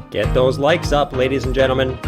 Get those likes up, ladies and gentlemen.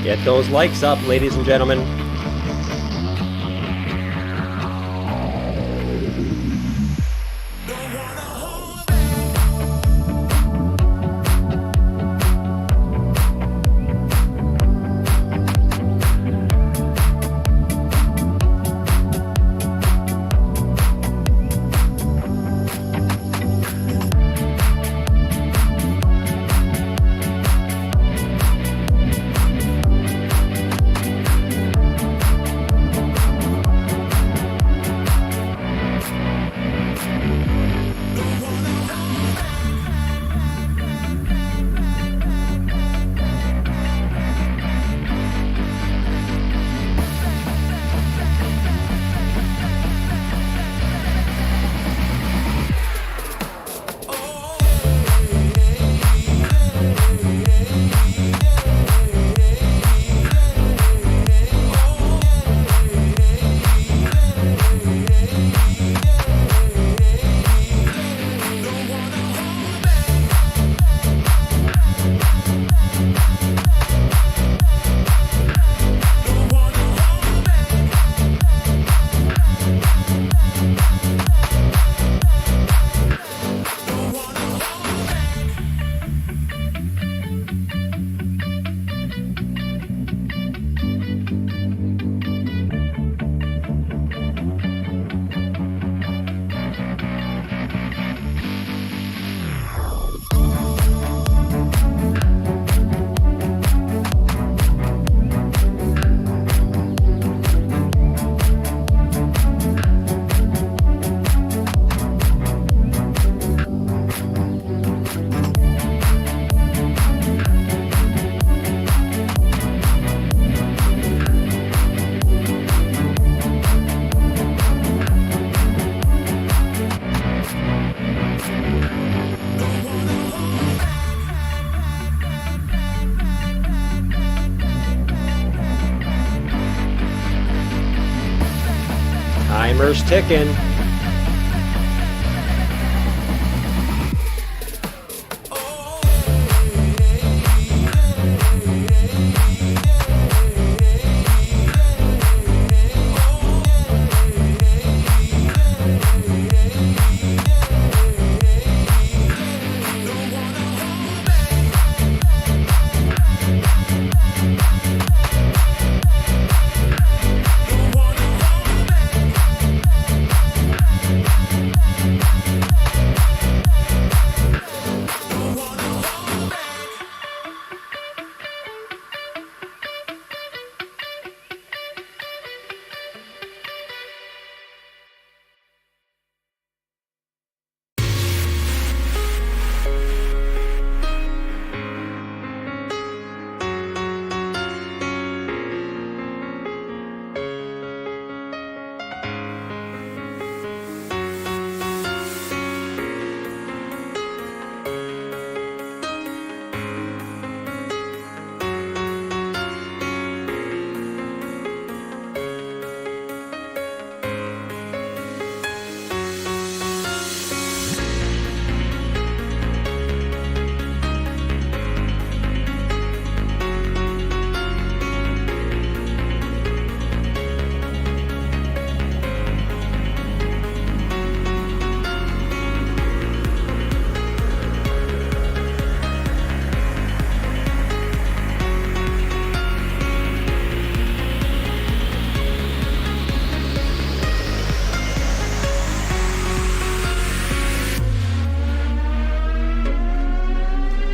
Get those likes up, ladies and gentlemen. Timer's ticking.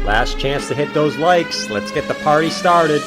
Last chance to hit those likes. Let's get the party started.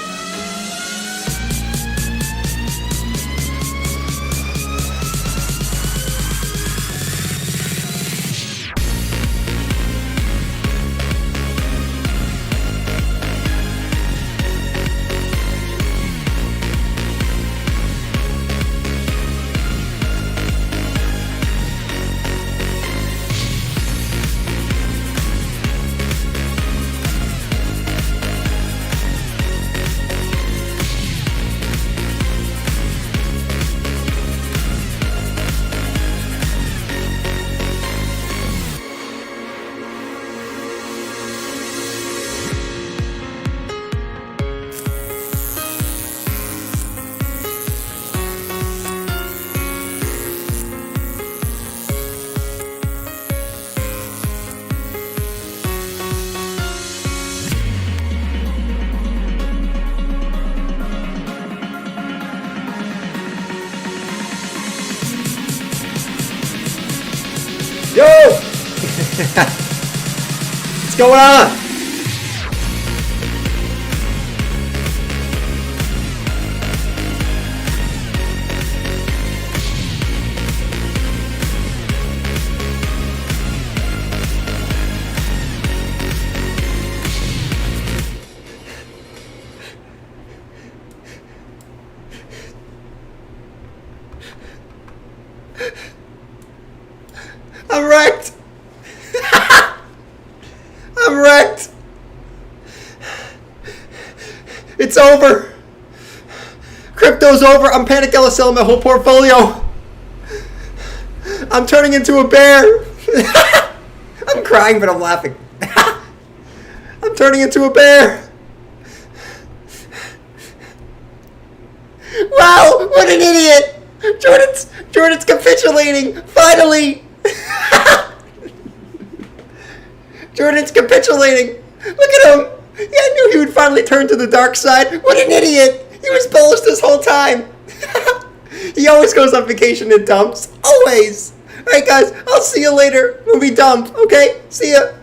Yo! What's going on? I'm wrecked! I'm wrecked! It's over! Crypto's over! I'm panic selling my whole portfolio! I'm turning into a bear! I'm crying, but I'm laughing. I'm turning into a bear! Wow! What an idiot! Jordan's capitulating! Finally! Jordan's capitulating. Look at him. Yeah, I knew he would finally turn to the dark side. What an idiot. He was bullish this whole time. He always goes on vacation and dumps. Always. All right, guys. I'll see you later when we dump. Okay? See ya.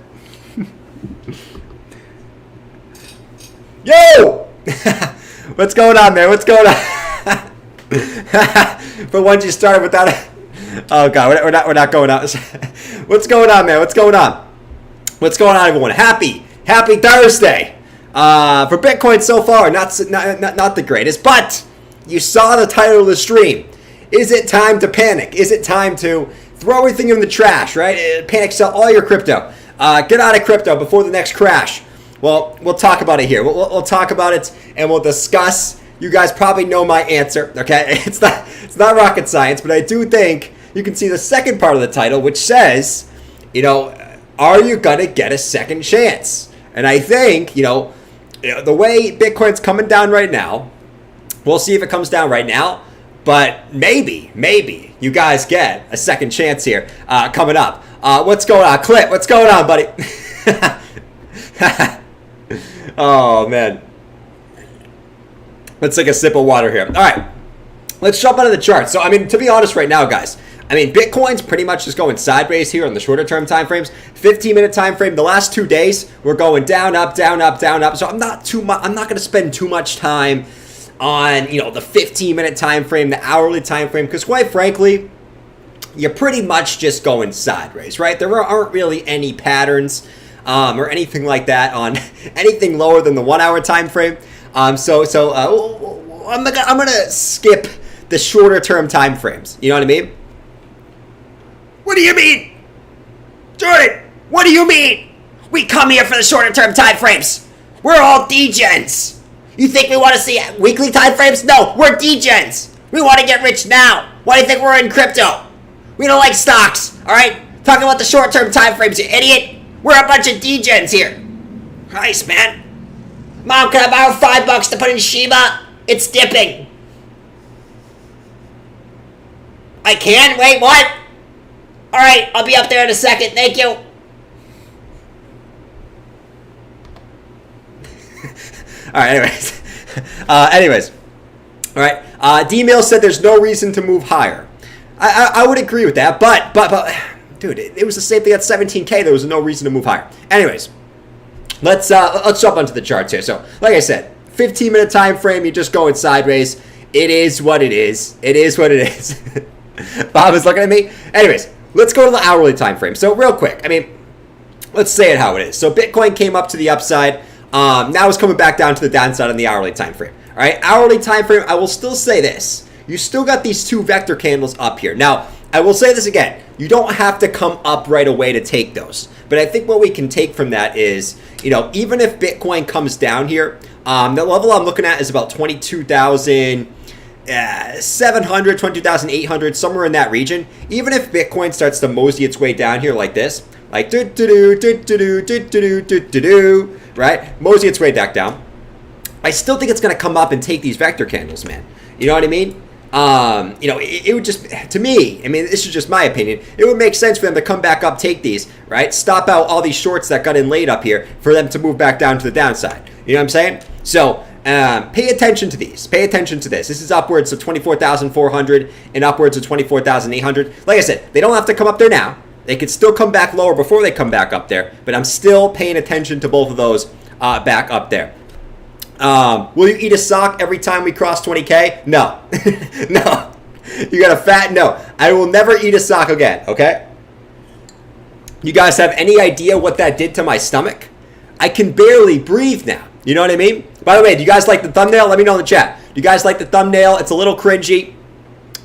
Yo! What's going on, man? What's going on? But once you started without a... Oh, God. We're not going out. What's going on, man? What's going on? What's going on, everyone? Happy Thursday. For Bitcoin so far, not the greatest, but you saw the title of the stream. Is it time to panic? Is it time to throw everything in the trash, right? Panic sell all your crypto. Get out of crypto before the next crash. Well, we'll talk about it here. We'll talk about it and we'll discuss. You guys probably know my answer, okay? It's not rocket science, but I do think you can see the second part of the title, which says, you know, are you going to get a second chance? And I think, the way Bitcoin's coming down right now, we'll see if it comes down right now. But maybe you guys get a second chance here coming up. What's going on? Clip, what's going on, buddy? Oh, man. Let's take a sip of water here. All right. Let's jump onto the chart. So, I mean, to be honest right now, guys, I mean, Bitcoin's pretty much just going sideways here on the shorter term time frames. 15-minute time frame. The last 2 days, we're going down, up, down, up, down, up. So I'm not going to spend too much time on, the 15-minute time frame, the hourly time frame, because quite frankly, you're pretty much just going sideways, right? There aren't really any patterns or anything like that on anything lower than the 1 hour time frame. So I'm gonna skip the shorter term time frames. You know what I mean? What do you mean, Jordan? What do you mean? We come here for the shorter term time frames. We're all degens. You think we want to see weekly time frames? No, we're degens. We want to get rich now. Why do you think we're in crypto? We don't like stocks, all right? Talking about the short term time frames, you idiot. We're a bunch of degens here. Christ, man. Mom, can I borrow $5 to put in Shiba? It's dipping. I can? Wait, what? All right, I'll be up there in a second. Thank you. All right, anyways. All right. D-Mail said there's no reason to move higher. I would agree with that, but dude, it was the same thing at 17K. There was no reason to move higher. Anyways, let's jump onto the charts here. So, like I said, 15-minute time frame, you're just going sideways. It is what it is. It is what it is. Bob is looking at me. Anyways, let's go to the hourly time frame. So, real quick, I mean, let's say it how it is. So, Bitcoin came up to the upside. Now it's coming back down to the downside on the hourly time frame. All right, hourly time frame, I will still say this. You still got these two vector candles up here. Now, I will say this again. You don't have to come up right away to take those. But I think what we can take from that is, even if Bitcoin comes down here, the level I'm looking at is about 22,700, 22,800, somewhere in that region. Even if Bitcoin starts to mosey its way down here like this, like right? Mosey its way back down. I still think it's going to come up and take these vector candles, man. You know what I mean? It would just, to me, I mean, this is just my opinion, it would make sense for them to come back up, take these, right? Stop out all these shorts that got in late up here for them to move back down to the downside. You know what I'm saying? So, pay attention to these. Pay attention to this. This is upwards of 24,400 and upwards of 24,800. Like I said, they don't have to come up there now. They could still come back lower before they come back up there, but I'm still paying attention to both of those back up there. Will you eat a sock every time we cross 20K? No. No. You got a fat no. I will never eat a sock again, okay? You guys have any idea what that did to my stomach? I can barely breathe now. You know what I mean? By the way, do you guys like the thumbnail? Let me know in the chat. Do you guys like the thumbnail? It's a little cringy,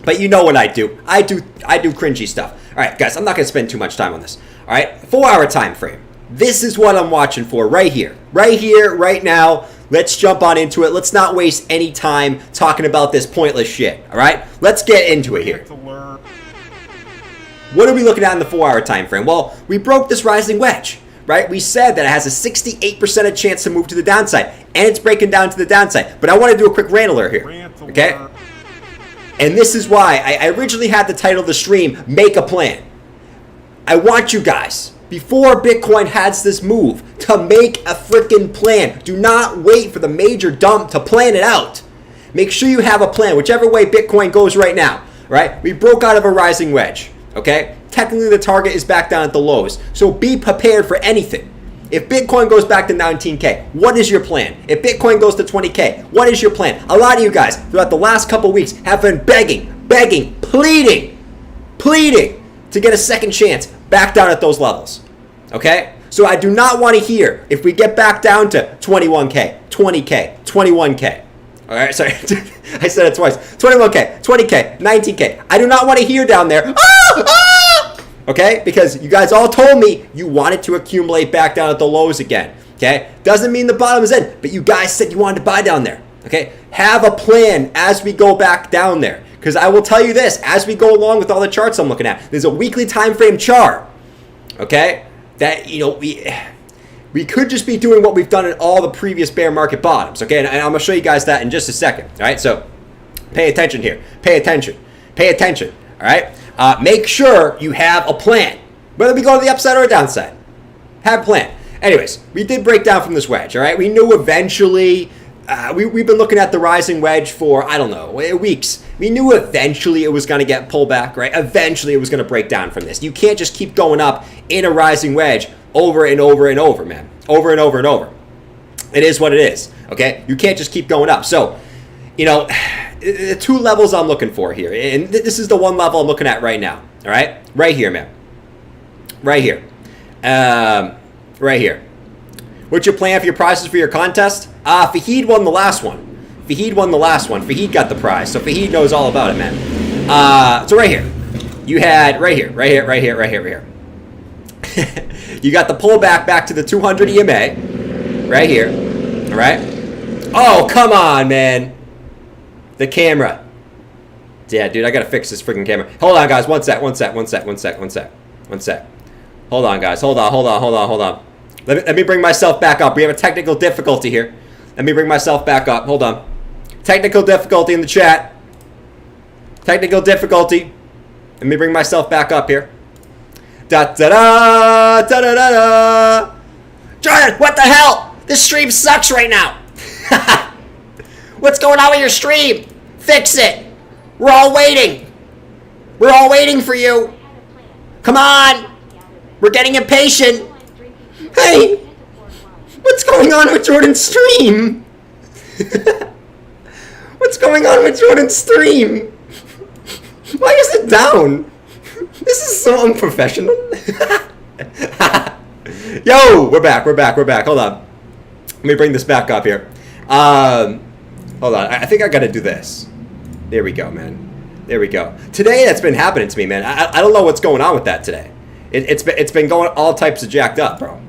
but you know what I do. I do cringy stuff. All right, guys, I'm not going to spend too much time on this. All right, 4 hour time frame. This is what I'm watching for right here. Right here, right now. Let's jump on into it. Let's not waste any time talking about this pointless shit. All right? Let's get into it here. What are we looking at in the 4 hour time frame? Well, we broke this rising wedge, right? We said that it has a 68% of chance to move to the downside, and it's breaking down to the downside. But I want to do a quick rant alert here, okay? And this is why I originally had the title of the stream, Make a Plan. I want you guys, before Bitcoin has this move, to make a freaking plan. Do not wait for the major dump to plan it out. Make sure you have a plan, whichever way Bitcoin goes right now, right? We broke out of a rising wedge, okay? Technically, the target is back down at the lows. So be prepared for anything. If Bitcoin goes back to 19K, what is your plan? If Bitcoin goes to 20K, what is your plan? A lot of you guys throughout the last couple weeks have been begging, pleading to get a second chance back down at those levels. Okay? So I do not want to hear if we get back down to 21K, 20K, 21K. All right, sorry. I said it twice. 21K, 20K, 19K. I do not want to hear down there. Okay? Because you guys all told me you wanted to accumulate back down at the lows again. Okay? Doesn't mean the bottom is in, but you guys said you wanted to buy down there. Okay? Have a plan as we go back down there. Because I will tell you this, as we go along with all the charts I'm looking at, there's a weekly time frame chart, okay, that, you know, we could just be doing what we've done in all the previous bear market bottoms, okay? And I'm going to show you guys that in just a second, all right? So pay attention here. Pay attention. Pay attention, all right? Make sure you have a plan, whether we go to the upside or downside. Have a plan. Anyways, we did break down from this wedge, all right? We knew eventually, we've been looking at the rising wedge for, I don't know, weeks. We knew eventually it was going to get pulled back, right? Eventually it was going to break down from this. You can't just keep going up in a rising wedge over and over and over, man. Over and over and over. It is what it is, okay? You can't just keep going up. So, you know, the two levels I'm looking for here, and this is the one level I'm looking at right now, all right? Right here, man. Right here. Right here. What's your plan for your prizes for your contest? Fahid won the last one. Fahid won the last one. Fahid got the prize. So Fahid knows all about it, man. So right here. You had right here. You got the pullback back to the 200 EMA. Right here. All right. Oh, come on, man. The camera. Yeah, dude, I got to fix this freaking camera. Hold on, guys. One sec. Hold on, guys. Hold on. Let me bring myself back up. We have a technical difficulty here. Let me bring myself back up. Hold on. Technical difficulty in the chat. Technical difficulty. Let me bring myself back up here. Da-da-da. Jordan, what the hell? This stream sucks right now. What's going on with your stream? Fix it. We're all waiting. We're all waiting for you. Come on. We're getting impatient. Hey, what's going on with Jordan's stream? What's going on with Jordan's stream? Why is it down? This is so unprofessional. Yo, we're back. Hold on. Let me bring this back up here. Hold on. I think I got to do this. There we go, man. There we go. Today, that's been happening to me, man. I don't know what's going on with that today. It's been going all types of jacked up, bro.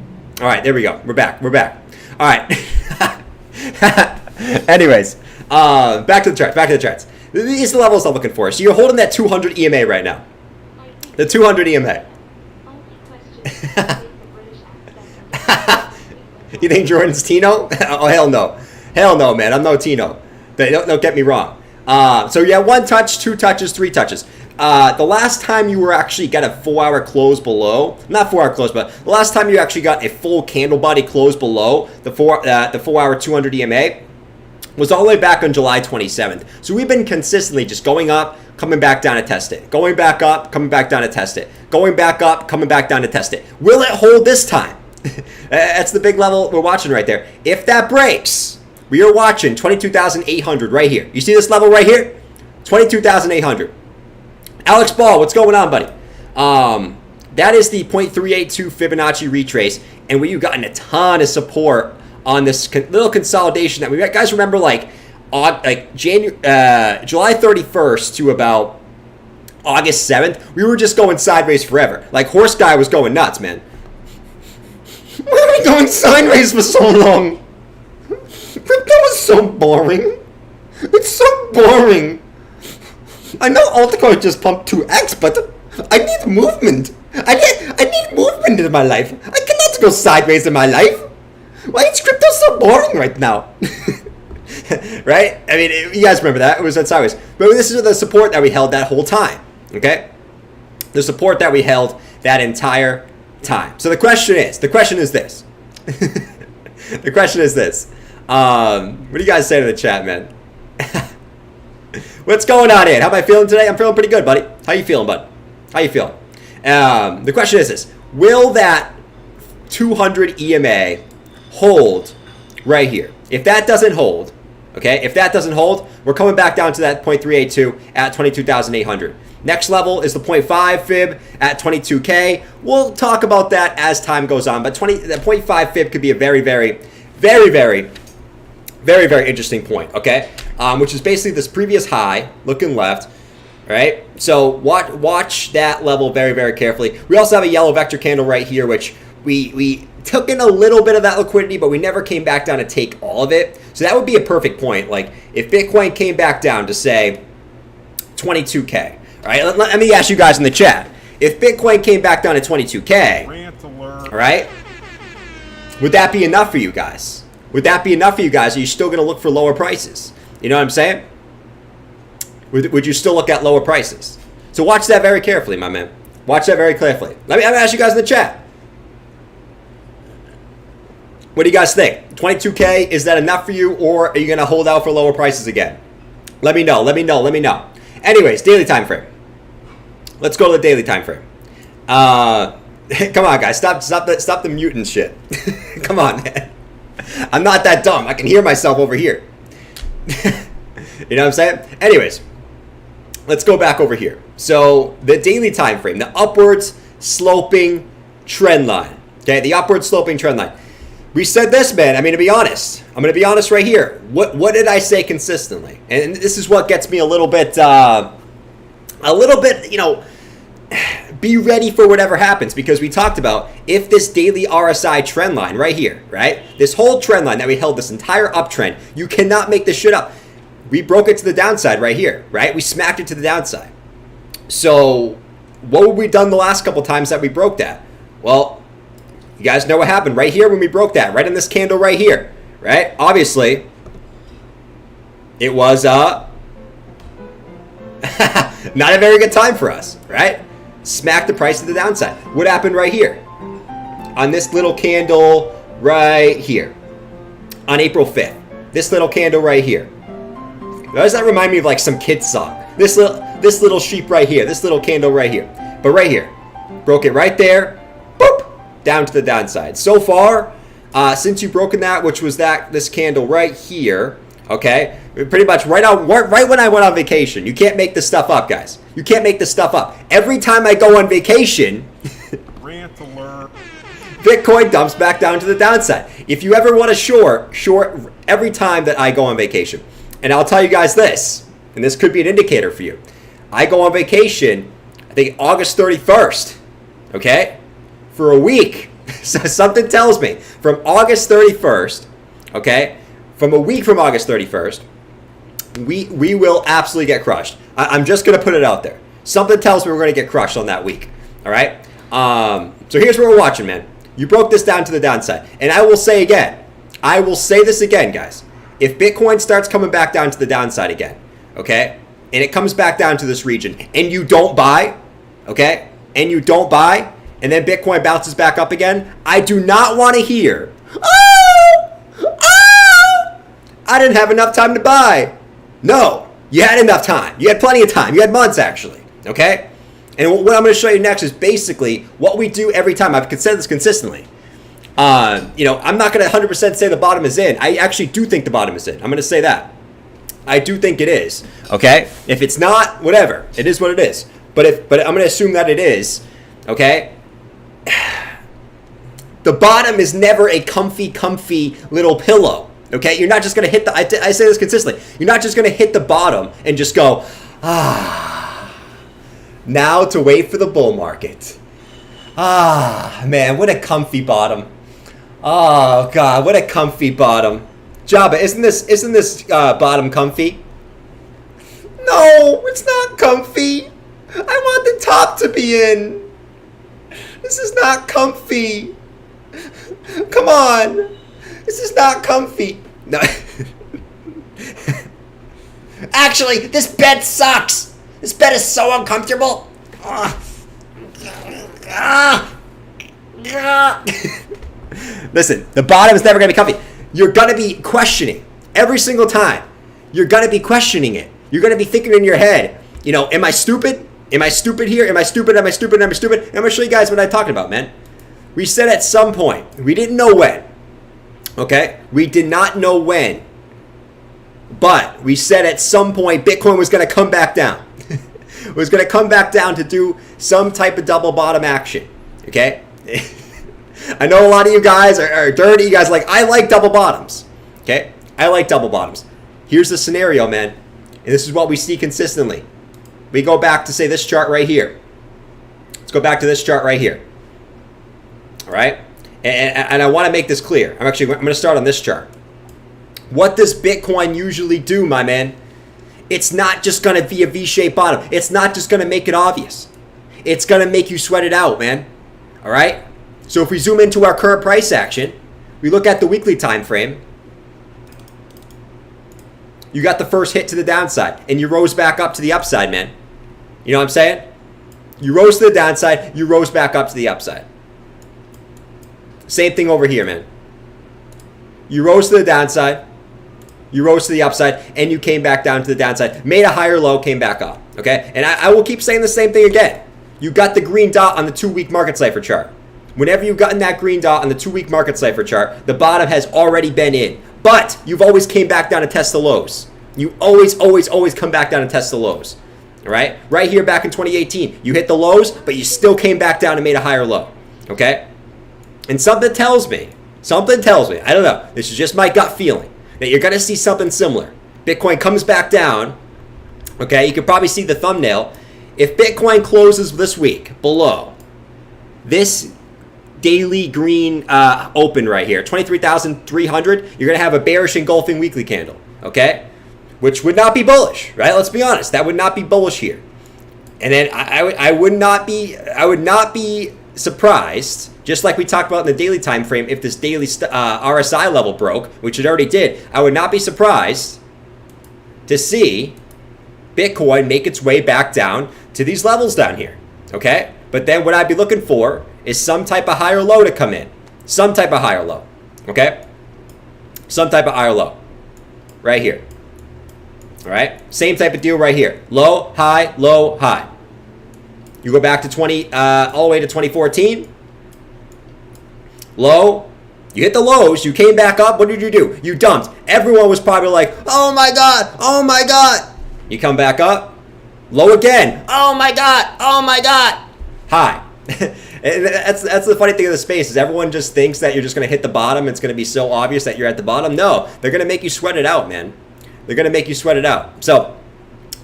All right, there we go. We're back. All right. Anyways, back to the charts. These are the levels I'm looking for. So you're holding that 200 EMA right now. The 200 EMA. You think Jordan's Tino? Oh, hell no. Hell no, man. I'm no Tino. Don't get me wrong. So yeah, 1 touch, 2 touches, 3 touches. The last time you were actually got a 4-hour close below, not 4-hour close, but the last time you actually got a full candle body close below the 4-hour 200 EMA was all the way back on July 27th. So we've been consistently just going up, coming back down to test it. Going back up, coming back down to test it. Going back up, coming back down to test it. Will it hold this time? That's the big level we're watching right there. If that breaks, we are watching 22,800 right here. You see this level right here? 22,800. Alex Ball, what's going on, buddy? That is the 0.382 Fibonacci retrace, and we've gotten a ton of support on this little consolidation that we got. Guys, remember like July 31st to about August 7th, we were just going sideways forever. Like Horse Guy was going nuts, man. Why are we going sideways for so long? Crypto is so boring. It's so boring. I know altcoin just pumped 2x, but I need movement. I need movement in my life. I cannot go sideways in my life. Why is crypto so boring right now? Right? I mean, you guys remember that. It was at sideways. But this is the support that we held that whole time. Okay? The support that we held that entire time. So the question is this. The question is this. What do you guys say to the chat, man? What's going on, Ed? How am I feeling today? I'm feeling pretty good, buddy. How you feeling, bud? How you feeling? The question is this. Will that 200 EMA hold right here? If that doesn't hold, okay, we're coming back down to that 0.382 at 22,800. Next level is the 0.5 fib at 22K. We'll talk about that as time goes on, but the 0.5 fib could be a very, very, very, very, very, very interesting point, okay? Which is basically this previous high, looking left, right? So watch that level very, very carefully. We also have a yellow vector candle right here, which we took in a little bit of that liquidity, but we never came back down to take all of it. So that would be a perfect point. Like if Bitcoin came back down to say 22K. All right, let me ask you guys in the chat. If Bitcoin came back down to 22K, all right, would that be enough for you guys? Would that be enough for you guys? Are you still going to look for lower prices? You know what I'm saying? Would you still look at lower prices? So watch that very carefully, my man. Watch that very carefully. Let me ask you guys in the chat. What do you guys think? 22K, is that enough for you, or are you going to hold out for lower prices again? Let me know. Let me know. Let me know. Anyways, daily time frame. Let's go to the daily time frame. Come on, guys. Stop the mutant shit. Come on, man. I'm not that dumb. I can hear myself over here. You know what I'm saying? Anyways, let's go back over here. So the daily time frame, the upwards sloping trend line. Okay, the upward sloping trend line. We said this, man. I'm going to be honest. I'm going to be honest right here. What did I say consistently? And this is what gets me a little bit, you know, be ready for whatever happens, because we talked about if this daily RSI trend line right here, right? This whole trend line that we held, this entire uptrend, you cannot make this shit up. We broke it to the downside right here, right? We smacked it to the downside. So what have we done the last couple times that we broke that? Well, you guys know what happened right here when we broke that, right in this candle right here, right? Obviously, it was not a very good time for us, right? Smack the price to the downside. What happened right here? On this little candle right here. On April 5th. This little candle right here. Does that remind me of like some kid's song? This little sheep right here. This little candle right here. But right here. Broke it right there. Boop. Down to the downside. So far, since you've broken that, which was this candle right here, okay, pretty much right when I went on vacation. You can't make this stuff up, guys. You can't make this stuff up. Every time I go on vacation, Rant alert. Bitcoin dumps back down to the downside. If you ever want to short every time that I go on vacation. And I'll tell you guys this, and this could be an indicator for you. I go on vacation, I think August 31st, okay, for a week. So something tells me from August 31st, okay, from a week from August 31st, we will absolutely get crushed. I'm just going to put it out there. Something tells me we're going to get crushed on that week, all right? So here's what we're watching, man. You broke this down to the downside. And I will say again, I will say this again, guys. If Bitcoin starts coming back down to the downside again, okay, and it comes back down to this region, and you don't buy, okay, and you don't buy, and then Bitcoin bounces back up again, I do not want to hear, I didn't have enough time to buy. No, you had enough time. You had plenty of time. You had months, actually, okay? And what I'm going to show you next is basically what we do every time. I've said this consistently. You know, I'm not going to 100% say the bottom is in. I actually do think the bottom is in. I'm going to say that. I do think it is. Okay? If it's not, whatever. It is what it is. But I'm going to assume that it is. Okay? The bottom is never a comfy little pillow. Okay? You're not just going to hit I say this consistently. You're not just going to hit the bottom and just go, now to wait for the bull market. Man, what a comfy bottom. Oh God, what a comfy bottom. Jabba, isn't this bottom comfy? No, it's not comfy. I want the top to be in. This is not comfy. Come on. This is not comfy. No. Actually, this bed sucks. This bed is so uncomfortable. Listen, the bottom is never going to be comfy. You're going to be questioning every single time. You're going to be questioning it. You're going to be thinking in your head, you know, am I stupid? Am I stupid here? Am I stupid? Am I stupid? Am I stupid? And I'm going to show you guys what I'm talking about, man. We said at some point, we didn't know when. Okay? We did not know when. But we said at some point Bitcoin was going to come back down. It was going to come back down to do some type of double bottom action. Okay? I know a lot of you guys are dirty. You guys like, I like double bottoms. Okay? I like double bottoms. Here's the scenario, man. And this is what we see consistently. We go back to, say, this chart right here. Let's go back to this chart right here. All right? And I want to make this clear. I'm going to start on this chart. What does Bitcoin usually do, my man? It's not just going to be a V-shaped bottom. It's not just going to make it obvious. It's going to make you sweat it out, man. All right? So if we zoom into our current price action, we look at the weekly time frame. You got the first hit to the downside, and you rose back up to the upside, man. You know what I'm saying? You rose to the downside, you rose back up to the upside. Same thing over here, man. You rose to the downside, you rose to the upside, and you came back down to the downside. Made a higher low, came back up. Okay? And I will keep saying the same thing again. You got the green dot on the 2-week market cipher chart. Whenever you've gotten that green dot on the 2-week market cipher chart, the bottom has already been in. But you've always came back down to test the lows. You always come back down and test the lows. All right? Right here back in 2018, you hit the lows, but you still came back down and made a higher low. Okay? And something tells me, I don't know, this is just my gut feeling, that you're going to see something similar. Bitcoin comes back down. Okay? You can probably see the thumbnail. If Bitcoin closes this week below this daily green open right here, 23,300, you're going to have a bearish engulfing weekly candle, okay? Which would not be bullish, right? Let's be honest. That would not be bullish here. And then I would not be surprised, just like we talked about in the daily time frame, if this daily RSI level broke, which it already did, I would not be surprised to see Bitcoin make its way back down to these levels down here, okay? But then what I'd be looking for is some type of higher low to come in. Some type of higher low, okay? Some type of higher low right here, all right? Same type of deal right here. Low, high, low, high. You go back to all the way to 2014. Low. You hit the lows. You came back up. What did you do? You dumped. Everyone was probably like, oh my God, oh my God. You come back up. Low again. Oh my God, oh my God. High. And that's the funny thing of the space is everyone just thinks that you're just going to hit the bottom. It's going to be so obvious that you're at the bottom. No, they're going to make you sweat it out, man. They're going to make you sweat it out. So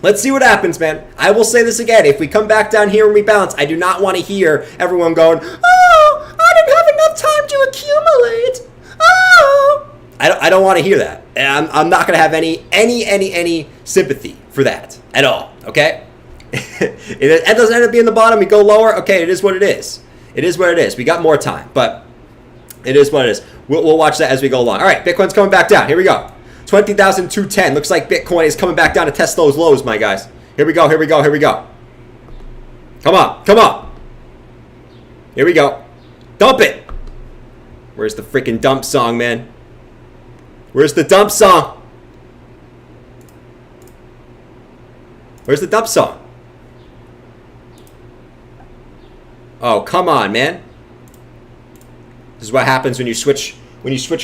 let's see what happens, man. I will say this again. If we come back down here and we bounce, I do not want to hear everyone going, oh, I didn't have enough time to accumulate. Oh. I don't want to hear that. And I'm not going to have any sympathy for that at all, okay? It doesn't end up being the bottom. We go lower. Okay, it is what it is. It is what it is. We got more time, but it is what it is. We'll watch that as we go along. All right, Bitcoin's coming back down. Here we go. 20,210. Looks like Bitcoin is coming back down to test those lows, my guys. Here we go, here we go, here we go. Come on, come on. Here we go. Dump it. Where's the freaking dump song, man? Where's the dump song? Where's the dump song? Oh, come on, man. This is what happens when you switch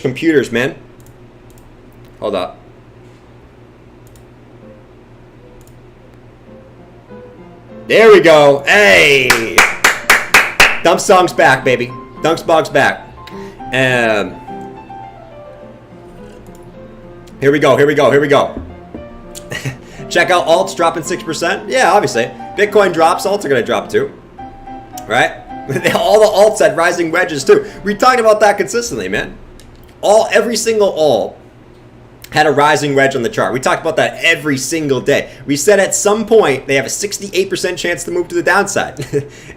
computers, man. Hold up. There we go. Hey! Dump song's back, baby. Dump song's back. Here we go, here we go, here we go. Check out alts dropping 6%. Yeah, obviously. Bitcoin drops, alts are going to drop too. Right? All the alts had rising wedges too. We talked about that consistently, man. Every single alt had a rising wedge on the chart. We talked about that every single day. We said at some point they have a 68% chance to move to the downside.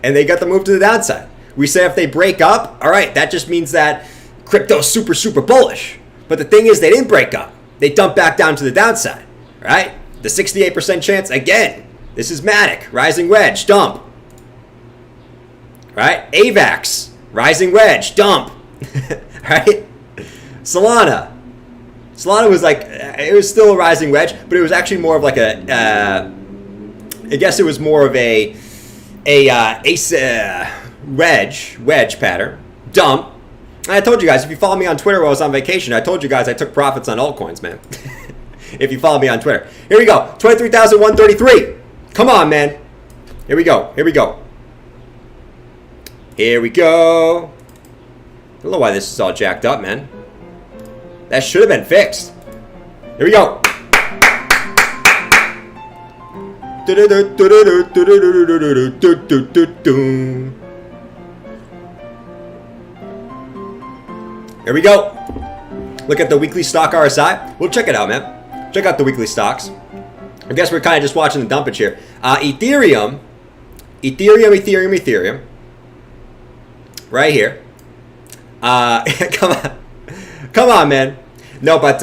And they got the move to the downside. We said if they break up, all right, that just means that crypto's super, super bullish. But the thing is they didn't break up. They dumped back down to the downside, right? The 68% chance, again, this is Matic, rising wedge, dump. Right? AVAX, rising wedge, dump. Right? Solana was like, it was still a rising wedge, but it was actually more of like I guess it was more of a wedge pattern, dump. And I told you guys, if you follow me on Twitter while I was on vacation, I told you guys I took profits on altcoins, man. If you follow me on Twitter. Here we go, 23,133. Come on, man. Here we go, here we go. Here we go. I don't know why this is all jacked up, man. That should have been fixed. Here we go. Here we go. Look at the weekly stock RSI. We'll check it out, man. Check out the weekly stocks. I guess we're kind of just watching the dumpage here. Ethereum. Right here. Come on, man. No, but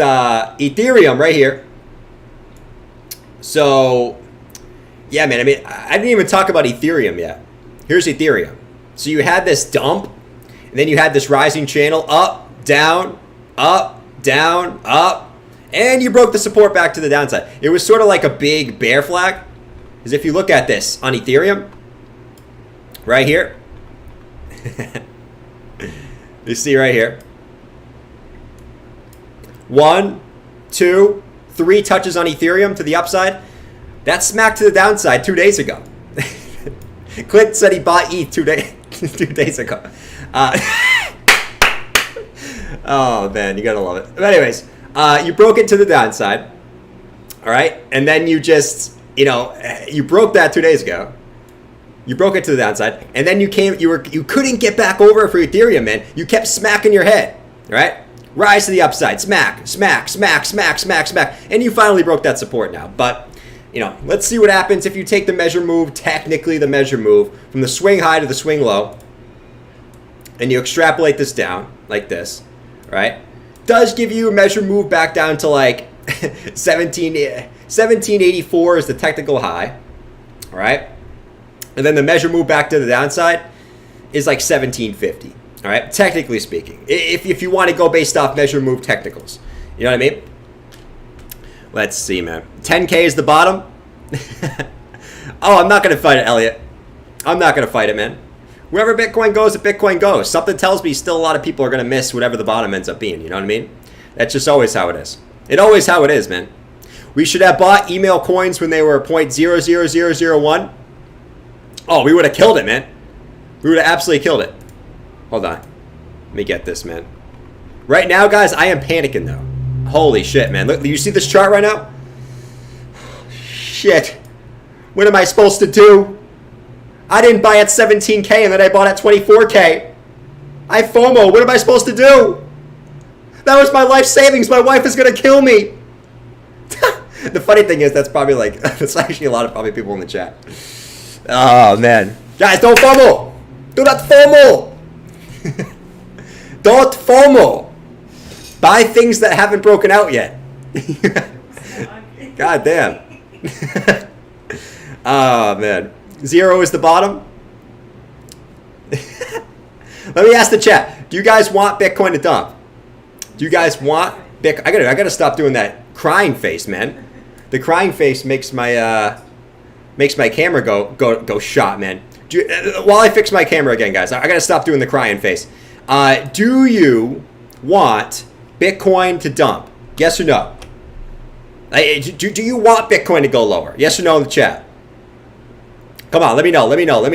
Ethereum right here. So, yeah, man. I mean, I didn't even talk about Ethereum yet. Here's Ethereum. So you had this dump, and then you had this rising channel, up, down, up, down, up, and you broke the support back to the downside. It was sort of like a big bear flag. Because if you look at this on Ethereum, right here, you see right here, 1, 2, 3 touches on Ethereum to the upside. That smacked to the downside 2 days ago. Clint said he bought ETH 2 days ago. Oh, man, you gotta love it. But anyways, you broke it to the downside, all right? And then you just, you broke that 2 days ago. You broke it to the downside, and then you couldn't get back over for Ethereum, man. You kept smacking your head, all right? Rise to the upside, smack, smack, smack, smack, smack, smack, and you finally broke that support now. But, let's see what happens if you take the measure move, technically the measure move, from the swing high to the swing low, and you extrapolate this down like this, right? Does give you a measure move back down to like 1784 is the technical high, all right? And then the measure move back to the downside is like 1750, all right? Technically speaking, if you want to go based off measure move technicals, you know what I mean? Let's see, man. 10K is the bottom. Oh, I'm not going to fight it, Elliot. I'm not going to fight it, man. Wherever Bitcoin goes, Bitcoin goes. Something tells me still a lot of people are going to miss whatever the bottom ends up being. You know what I mean? That's just always how it is. It's always how it is, man. We should have bought email coins when they were 0.00001. Oh, we would have killed it, man. We would have absolutely killed it. Hold on. Let me get this, man. Right now, guys, I am panicking, though. Holy shit, man. Look, you see this chart right now? Shit. What am I supposed to do? I didn't buy at 17K and then I bought at 24K. I FOMO. What am I supposed to do? That was my life savings. My wife is going to kill me. The funny thing is, that's probably like, that's actually a lot of probably people in the chat. Oh, man. Guys, don't FOMO. Do not FOMO. Don't FOMO. Buy things that haven't broken out yet. God damn. Oh, man. 0 is the bottom. Let me ask the chat. Do you guys want Bitcoin to dump? Do you guys want Bitcoin? I gotta stop doing that crying face, man. The crying face makes my camera go shot, man. While I fix my camera again, guys, I gotta stop doing the crying face. Do you want Bitcoin to dump? Yes or no? Do you want Bitcoin to go lower? Yes or no in the chat? Come on, let me know. Let me know in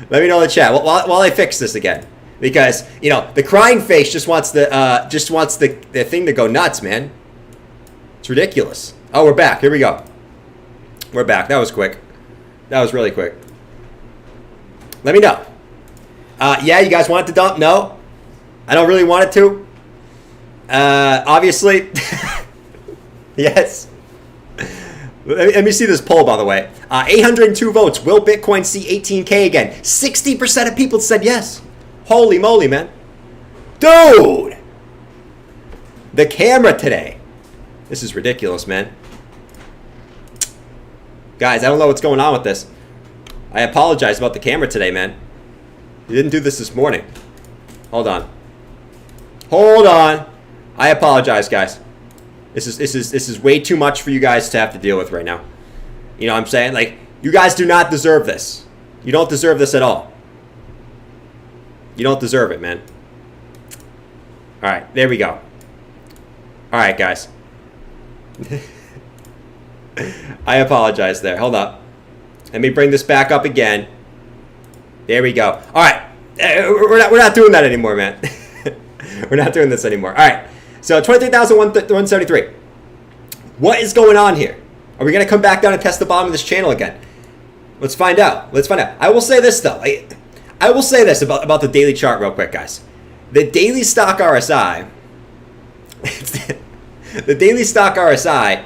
the chat while I fix this again, because the crying face just wants the thing to go nuts, man. It's ridiculous. Oh, we're back. Here we go. We're back. That was quick. That was really quick. Let me know. Yeah, you guys want it to dump? No, I don't really want it to. Obviously, yes. Let me see this poll, by the way. 802 votes. Will Bitcoin see 18K again? 60% of people said yes. Holy moly, man. Dude! The camera today. This is ridiculous, man. Guys, I don't know what's going on with this. I apologize about the camera today, man. You didn't do this morning. Hold on. Hold on. I apologize, guys. This is way too much for you guys to have to deal with right now. You know what I'm saying? Like, you guys do not deserve this. You don't deserve this at all. You don't deserve it, man. All right, there we go. All right, guys. I apologize there. Hold up. Let me bring this back up again. There we go. All right. We're not doing that anymore, man. We're not doing this anymore. All right. So 23,173. What is going on here? Are we going to come back down and test the bottom of this channel again? Let's find out. Let's find out. I will say this, though. I will say this about the daily chart real quick, guys. The daily stock RSI, the daily stock RSI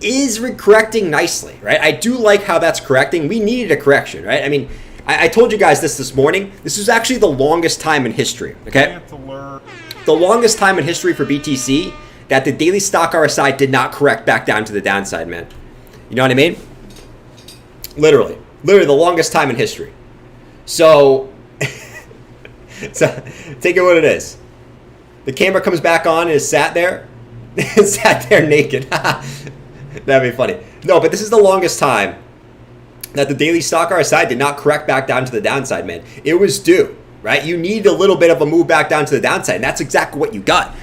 is correcting nicely, right? I do like how that's correcting. We needed a correction, right? I mean, I told you guys this morning. This is actually the longest time in history, okay? The longest time in history for BTC that the daily stock RSI did not correct back down to the downside, man. You know what I mean? Literally the longest time in history. So, take it what it is. The camera comes back on and is sat there naked. That'd be funny. No, but this is the longest time that the daily stock RSI did not correct back down to the downside, man. It was due, right? You need a little bit of a move back down to the downside, and that's exactly what you got.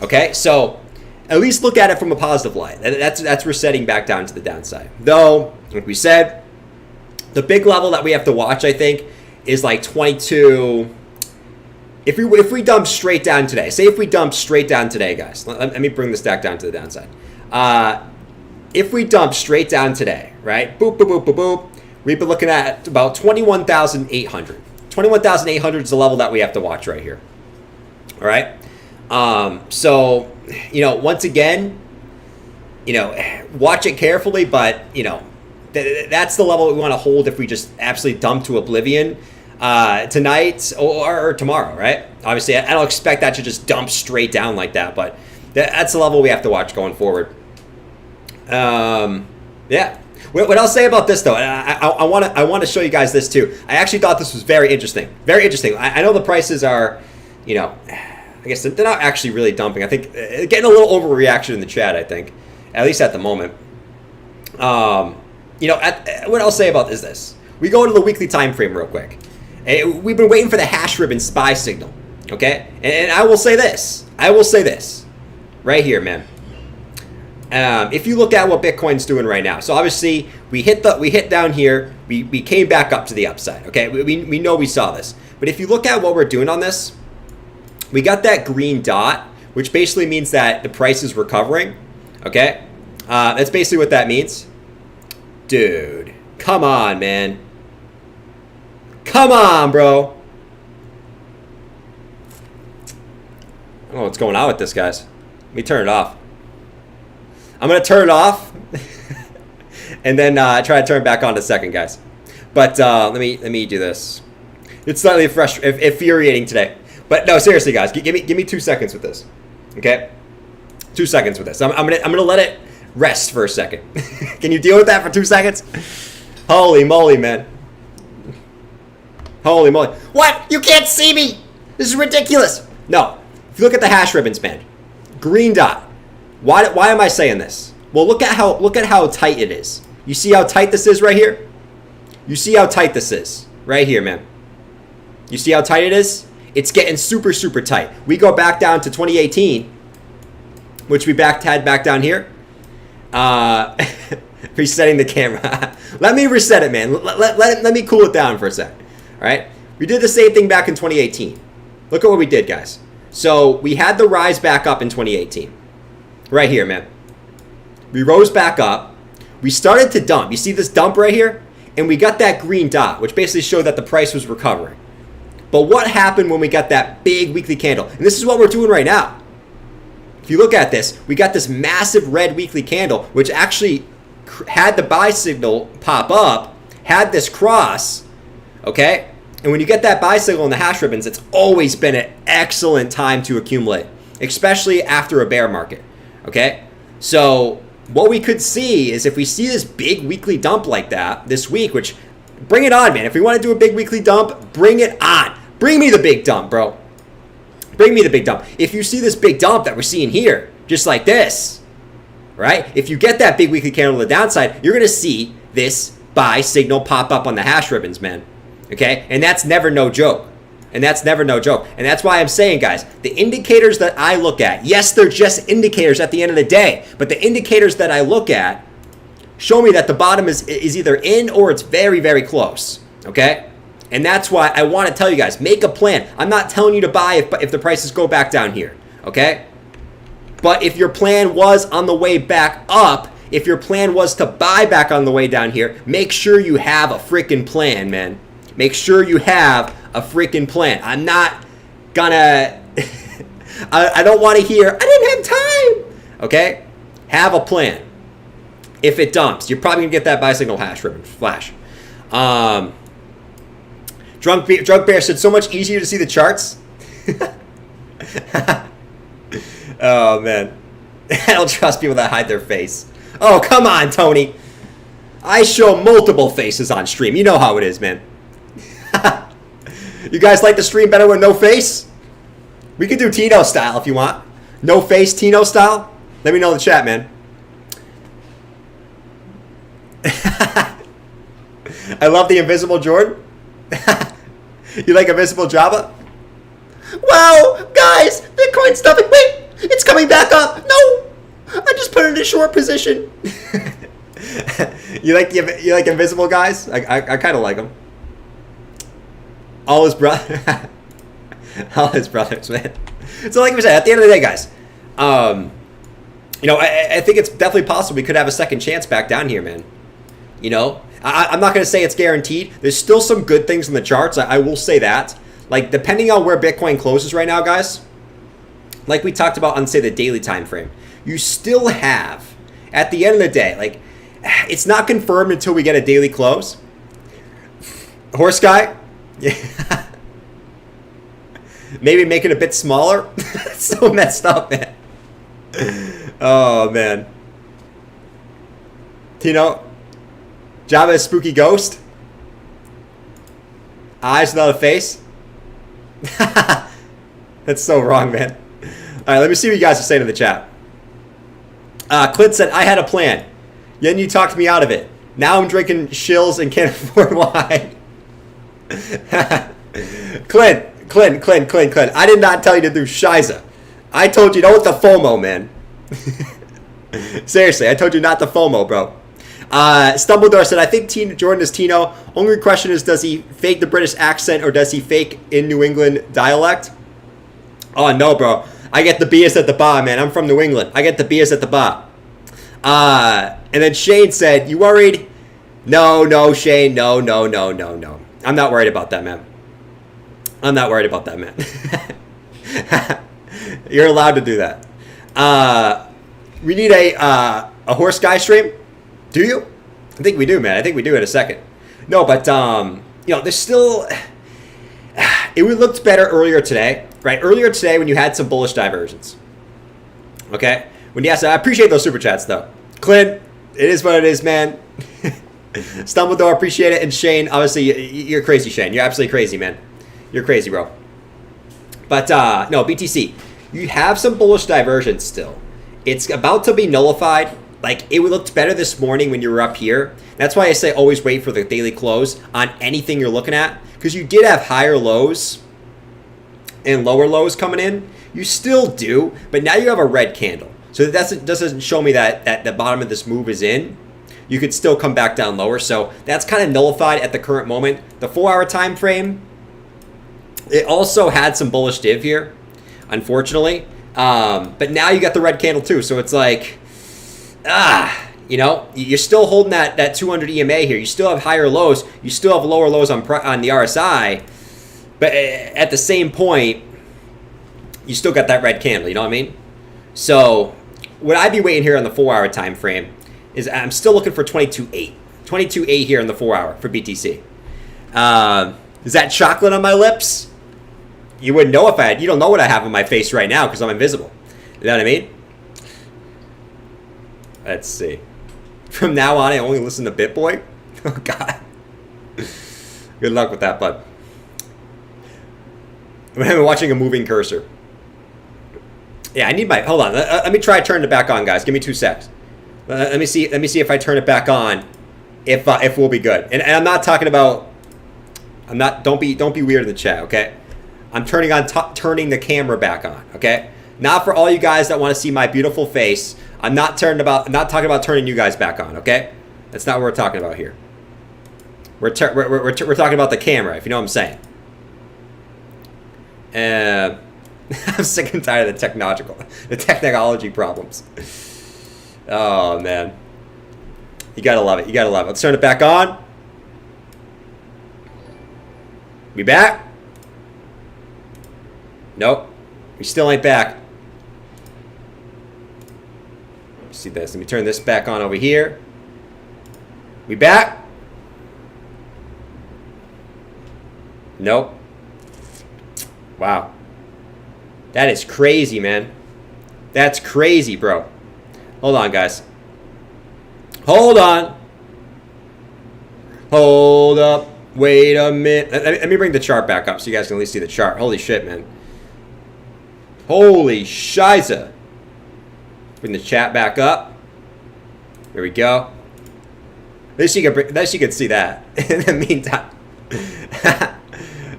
Okay, so at least look at it from a positive light. That's resetting back down to the downside. Though, like we said, the big level that we have to watch, I think, is like 22. If we dump straight down today, say if we dump straight down today, guys, let me bring this back down to the downside. If we dump straight down today, right? Boop, boop, boop, boop, boop. We've been looking at about 21,800. 21,800 is the level that we have to watch right here. All right. So, once again, watch it carefully, but, that's the level we want to hold if we just absolutely dump to oblivion tonight or tomorrow, right? Obviously, I don't expect that to just dump straight down like that, but that's the level we have to watch going forward. Yeah. What I'll say about this, though, I want to show you guys this too. I actually thought this was very interesting. Very interesting. I know the prices are, I guess they're not actually really dumping. I think getting a little overreaction in the chat, I think, at least at the moment. What I'll say about is this. We go to the weekly time frame real quick. We've been waiting for the hash ribbon SPY signal, okay? And I will say this. Right here, man. If you look at what Bitcoin's doing right now, so obviously we hit down here, we came back up to the upside, okay? We know we saw this, but if you look at what we're doing on this, we got that green dot, which basically means that the price is recovering, okay? That's basically what that means. Dude, come on, man. Come on, bro. I don't know what's going on with this, guys. Let me turn it off. I'm going to turn it off and then try to turn it back on in a second, guys. But let me do this. It's slightly infuriating today. But no, seriously, guys, give me 2 seconds with this. Okay? 2 seconds with this. I'm gonna let it rest for a second. Can you deal with that for 2 seconds? Holy moly, man. Holy moly. What? You can't see me! This is ridiculous. No. If you look at the hash ribbons, man. Green dot. Why am I saying this? Well, look at how tight it is. You see how tight this is right here? You see how tight this is right here, man. You see how tight it is? It's getting super, super tight. We go back down to 2018, which we had back down here. Resetting the camera. Let me reset it, man. Let me cool it down for a sec. All right? We did the same thing back in 2018. Look at what we did, guys. So we had the rise back up in 2018. Right here, man. We rose back up. We started to dump. You see this dump right here? And we got that green dot, which basically showed that the price was recovering. But what happened when we got that big weekly candle? And this is what we're doing right now. If you look at this, we got this massive red weekly candle, which actually had the buy signal pop up, had this cross, okay? And when you get that buy signal in the hash ribbons, it's always been an excellent time to accumulate, especially after a bear market, okay? So what we could see is if we see this big weekly dump like that this week, which, bring it on, man. If we want to do a big weekly dump, bring it on. Bring me the big dump, bro. Bring me the big dump. If you see this big dump that we're seeing here, just like this, right? If you get that big weekly candle to the downside, you're going to see this buy signal pop up on the hash ribbons, man. Okay? And that's never no joke. And that's why I'm saying, guys, the indicators that I look at, yes, they're just indicators at the end of the day, but the indicators that I look at show me that the bottom is either in or it's very, very close. Okay? And that's why I want to tell you guys, make a plan. I'm not telling you to buy if the prices go back down here, okay? But if your plan was on the way back up, if your plan was to buy back on the way down here, make sure you have a freaking plan, man. Make sure you have a freaking plan. I'm not gonna, I don't want to hear, I didn't have time. Okay? Have a plan. If it dumps, you're probably going to get that bicycle hash ribbon flash. Drunk Bear said, so much easier to see the charts. Oh, man. I don't trust people that hide their face. Oh, come on, Tony. I show multiple faces on stream. You know how it is, man. You guys like the stream better with no face? We could do Tino style if you want. No face Tino style? Let me know in the chat, man. I love the invisible Jordan. You like invisible Java? Wow, guys, Bitcoin's stopping. Wait, it's coming back up. No, I just put it in a short position. You like invisible guys? I kind of like them. All his brothers, man. So like I said, at the end of the day, guys, you know, I think it's definitely possible we could have a second chance back down here, man. You know, I'm not going to say it's guaranteed. There's still some good things in the charts. I will say that. Like, depending on where Bitcoin closes right now, guys, like we talked about on, say, the daily time frame, you still have, at the end of the day, like, it's not confirmed until we get a daily close. Horse guy? Yeah. Maybe make it a bit smaller. It's so messed up, man. Oh, man. Tino, Java is spooky ghost. Eyes without a face. That's so wrong, man. All right, let me see what you guys are saying in the chat. Clint said, I had a plan. Then you talked me out of it. Now I'm drinking shills and can't afford wine. Clint. I did not tell you to do Shiza. I told you don't want the FOMO, man. Seriously, I told you not the FOMO, bro. Stumbledore said, I think Jordan is Tino. Only question is, does he fake the British accent or does he fake in New England dialect? Oh, no, bro. I get the BS at the bar, man. I'm from New England. I get the BS at the bar. And then Shane said, you worried? No, Shane. No. I'm not worried about that, man. I'm not worried about that, man. You're allowed to do that. We need a horse guy stream. Do you? I think we do, man. I think we do in a second. No, but, you know, there's still... It looked better earlier today, right? Earlier today when you had some bullish diversions. Okay? When yes, I appreciate those super chats, though. Clint, it is what it is, man. Stumbledore, appreciate it. And Shane, obviously, you're crazy, Shane. You're absolutely crazy, man. You're crazy, bro. But, no, BTC, you have some bullish diversions still. It's about to be nullified. Like, it looked better this morning when you were up here. That's why I say always wait for the daily close on anything you're looking at. Because you did have higher lows and lower lows coming in. You still do, but now you have a red candle. So that doesn't show me that the bottom of this move is in. You could still come back down lower. So that's kind of nullified at the current moment. The 4-hour time frame, it also had some bullish div here, unfortunately. But now you got the red candle too. So it's like... you know, you're still holding that 200 EMA here. You still have higher lows. You still have lower lows on the RSI. But at the same point, you still got that red candle. You know what I mean? So what I'd be waiting here on the 4-hour time frame is I'm still looking for 22.8. 22.8 here in the 4-hour for BTC. Is that chocolate on my lips? You wouldn't know if I had. You don't know what I have on my face right now because I'm invisible. You know what I mean? Let's see. From now on, I only listen to BitBoy? Oh, God. Good luck with that, bud. I'm watching a moving cursor. Yeah, I need my... Hold on. Let me try turning it back on, guys. Give me 2 secs. Let me see if I turn it back on, if we'll be good. And I'm not talking about... Don't be weird in the chat, okay? I'm turning the camera back on, okay? Not for all you guys that want to see my beautiful face. I'm not talking about turning you guys back on, okay? That's not what we're talking about here. We're talking about the camera, if you know what I'm saying. I'm sick and tired of the technology problems. Oh, man. You gotta love it. Let's turn it back on. We back? Nope. We still ain't back. see this. Let me turn this back on over here. We back? Nope. Wow. That is crazy, man. That's crazy, bro. Hold on, guys. Hold on. Hold up. Wait a minute. Let me bring the chart back up so you guys can at least see the chart. Holy shit, man. Holy shiza. Bring the chat back up. There we go. At least you can see that. In the meantime.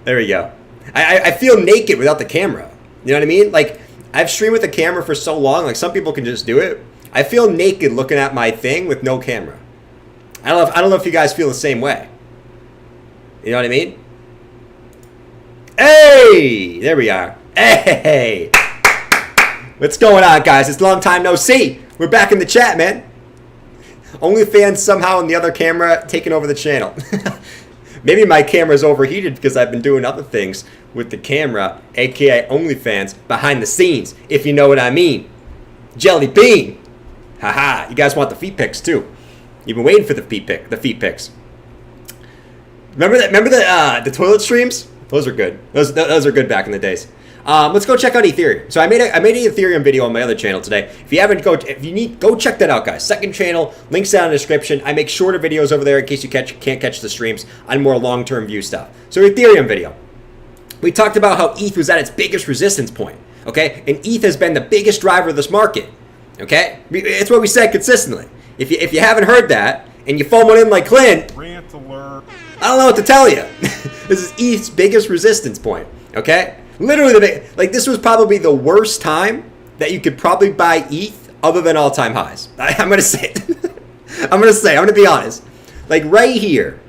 There we go. I feel naked without the camera. You know what I mean? Like, I've streamed with the camera for so long. Like, some people can just do it. I feel naked looking at my thing with no camera. I don't know if you guys feel the same way. You know what I mean? Hey! There we are. Hey! What's going on, guys? It's a long time no see. We're back in the chat, man. OnlyFans somehow in the other camera taking over the channel. Maybe my camera's overheated because I've been doing other things with the camera, aka OnlyFans, behind the scenes, if you know what I mean. Jelly bean. Haha. You guys want the feet pics too. You've been waiting for the feet pics. Remember the toilet streams? Those are good. Those are good back in the days. Let's go check out Ethereum. So I made an Ethereum video on my other channel today. If you need, go check that out, guys. Second channel, links down in the description. I make shorter videos over there in case you can't catch the streams on more long-term view stuff. So Ethereum video. We talked about how ETH was at its biggest resistance point. Okay, and ETH has been the biggest driver of this market. Okay, it's what we said consistently. If you haven't heard that and you FOMO in like Clint, Rant alert. I don't know what to tell you. This is ETH's biggest resistance point. Okay. Literally, this was probably the worst time that you could probably buy ETH other than all-time highs. I'm going to say it. I'm going to be honest. Like right here,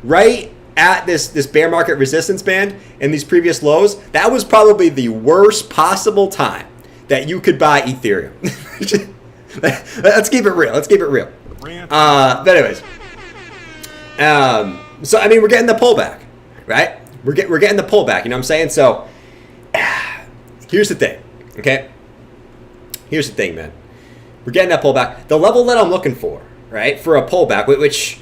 right at this bear market resistance band and these previous lows, that was probably the worst possible time that you could buy Ethereum. Let's keep it real. But anyways, so I mean, we're getting the pullback, right? We're getting the pullback. You know what I'm saying? So. Here's the thing, okay? Here's the thing, man. We're getting that pullback. The level that I'm looking for, right, for a pullback, which,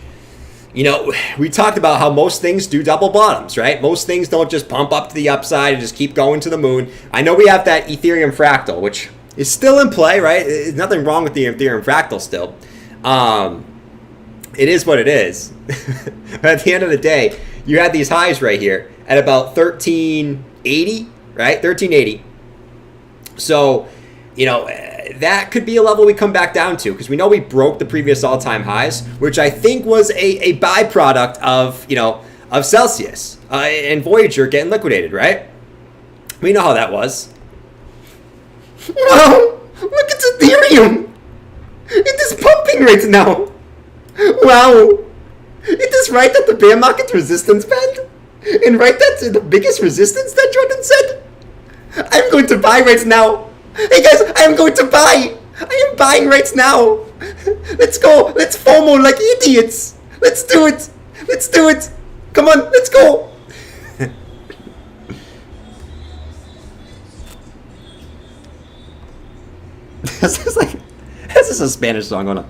you know, we talked about how most things do double bottoms, right? Most things don't just pump up to the upside and just keep going to the moon. I know we have that Ethereum fractal, which is still in play, right? There's nothing wrong with the Ethereum fractal still. It is what it is. But at the end of the day, you had these highs right here at about 1380, right? 1380. So, you know, that could be a level we come back down to because we know we broke the previous all-time highs, which I think was a byproduct of, you know, of Celsius and Voyager getting liquidated, right? We know how that was. Wow, look at Ethereum. It is pumping right now. Wow. It is right at the bear market resistance band. And right at the biggest resistance that Jordan said. I'm going to buy right now. Hey guys, I am going to buy. I am buying right now. Let's go. Let's FOMO like idiots. Let's do it. Let's do it. Come on, let's go. This is a Spanish song going on.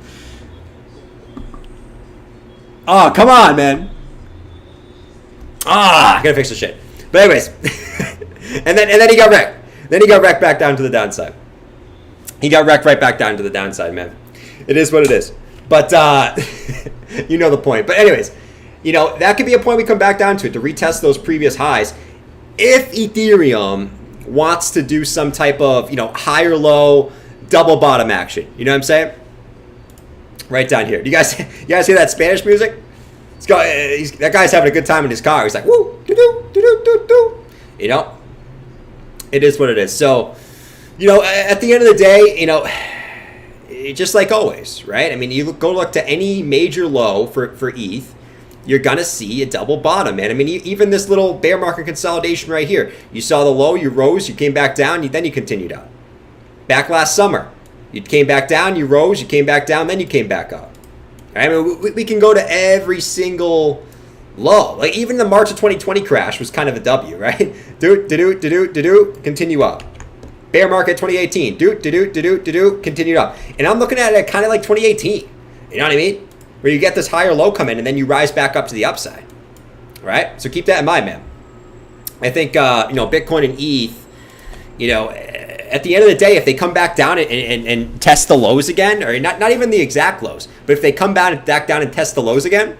Oh, come on, man. I gotta fix the shit. But anyways, and then he got wrecked. Then he got wrecked back down to the downside. He got wrecked right back down to the downside, man. It is what it is. But you know the point. But anyways, you know, that could be a point we come back down to retest those previous highs. If Ethereum wants to do some type of, you know, higher low double bottom action. You know what I'm saying? Right down here. You guys hear that Spanish music? That guy's having a good time in his car. He's like, woo, do do do do do do. You know, it is what it is. So, you know, at the end of the day, you know, just like always, right? I mean, you go look to any major low for ETH, you're gonna see a double bottom, man. I mean, even this little bear market consolidation right here. You saw the low, you rose, you came back down, then you continued up. Back last summer, you came back down, you rose, you came back down, then you came back up. I mean, we can go to every single low. Like even the March of 2020 crash was kind of a W, right? Do, continue up. Bear market 2018. Continued up. And I'm looking at it kind of like 2018. You know what I mean? Where you get this higher low come in and then you rise back up to the upside. All right? So keep that in mind, man. I think, Bitcoin and ETH, at the end of the day, if they come back down and test the lows again, or not even the exact lows, but if they come back down and test the lows again,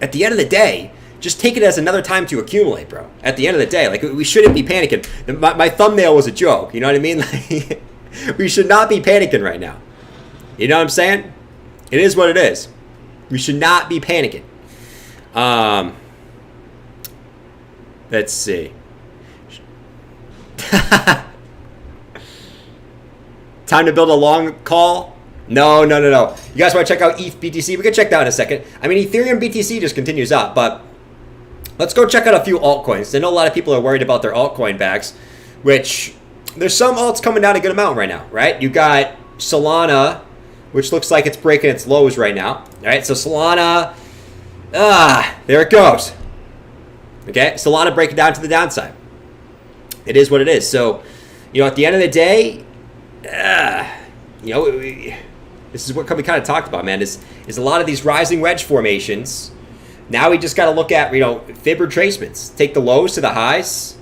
at the end of the day, just take it as another time to accumulate, bro. At the end of the day, like, we shouldn't be panicking. My thumbnail was a joke, you know what I mean? Like, we should not be panicking right now. You know what I'm saying? It is what it is. We should not be panicking. Let's see. Time to build a long call? No. You guys want to check out ETH BTC? We can check that in a second. I mean, Ethereum BTC just continues up, but let's go check out a few altcoins. I know a lot of people are worried about their altcoin bags, which there's some alts coming down a good amount right now, right? You got Solana, which looks like it's breaking its lows right now. All right, so Solana, there it goes. Okay, Solana breaking down to the downside. It is what it is. So, at the end of the day, this is what we kind of talked about, man, is a lot of these rising wedge formations. Now we just got to look at, fib retracements. Take the lows to the highs.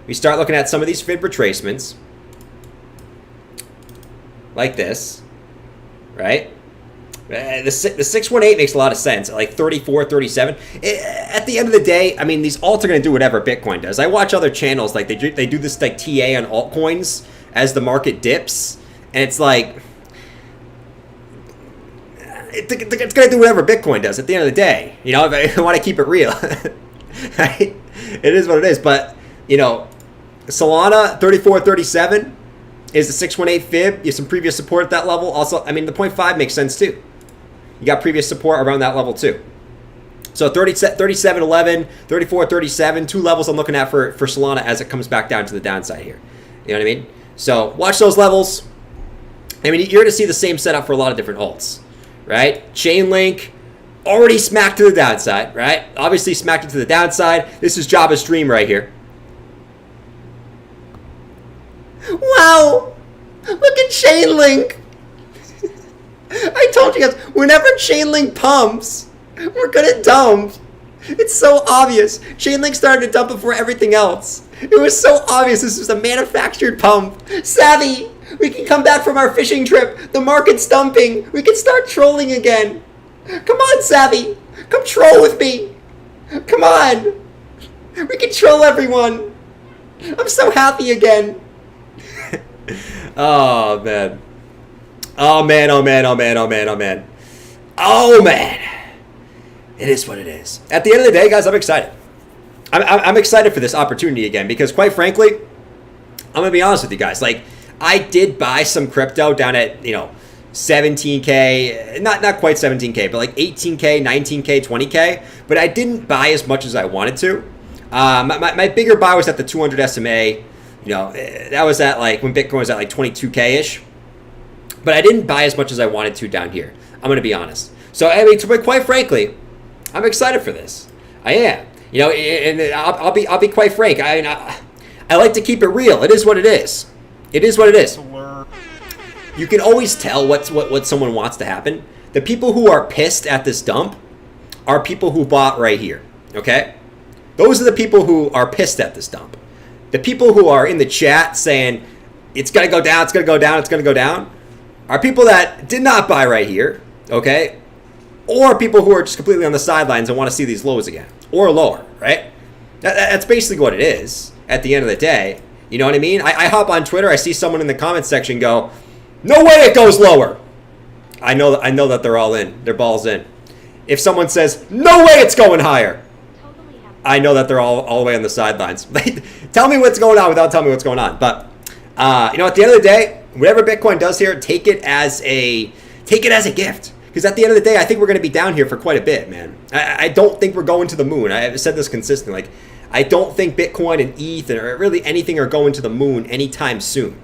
We start looking at some of these fib retracements. Like this. Right? The 618 makes a lot of sense, like 34, 37. At the end of the day, I mean, these alts are going to do whatever Bitcoin does. I watch other channels, like they do this like TA on altcoins as the market dips, and it's like it's going to do whatever Bitcoin does at the end of the day. If I want to keep it real, right? It is what it is. But Solana 34, 37 is the 618 fib. You have some previous support at that level. Also, I mean, the 0.5 makes sense too. You got previous support around that level too. So 37.11, 34.37, two levels I'm looking at for Solana as it comes back down to the downside here. You know what I mean? So watch those levels. I mean, you're going to see the same setup for a lot of different alts, right? Chainlink already smacked to the downside, right? Obviously smacked it to the downside. This is Jabba's dream right here. Wow! Look at Chainlink! I told you guys, whenever Chainlink pumps, we're gonna dump. It's so obvious. Chainlink started to dump before everything else. It was so obvious this was a manufactured pump. Savvy! We can come back from our fishing trip. The market's dumping. We can start trolling again. Come on, Savvy. Come troll with me. Come on. We can troll everyone. I'm so happy again. Oh man. Oh man. It is what it is. At the end of the day, guys, I'm excited. I'm excited for this opportunity again because, quite frankly, I'm gonna be honest with you guys. Like, I did buy some crypto down at 17K, not quite 17K, but like 18K, 19K, 20K. But I didn't buy as much as I wanted to. My bigger buy was at the 200 SMA. That was at like when Bitcoin was at like 22K ish. But I didn't buy as much as I wanted to down here. I'm gonna be honest. So I mean, quite frankly, I'm excited for this. I am. And I'll be quite frank. I like to keep it real. It is what it is. It is what it is. You can always tell what someone wants to happen. The people who are pissed at this dump are people who bought right here. Okay? Those are the people who are pissed at this dump. The people who are in the chat saying it's gonna go down, it's gonna go down, it's gonna go down, are people that did not buy right here. Okay? Or people who are just completely on the sidelines and want to see these lows again. Or lower, right? That's basically what it is at the end of the day. You know what I mean? I hop on Twitter, I see someone in the comments section go, no way it goes lower. I know that they're all in. Their ball's in. If someone says, no way it's going higher, I know that they're all the way on the sidelines. Tell me what's going on without telling me what's going on. But, at the end of the day, whatever Bitcoin does here, take it as a gift. Because at the end of the day, I think we're going to be down here for quite a bit, man. I don't think we're going to the moon. I've said this consistently. Like, I don't think Bitcoin and ETH or really anything are going to the moon anytime soon,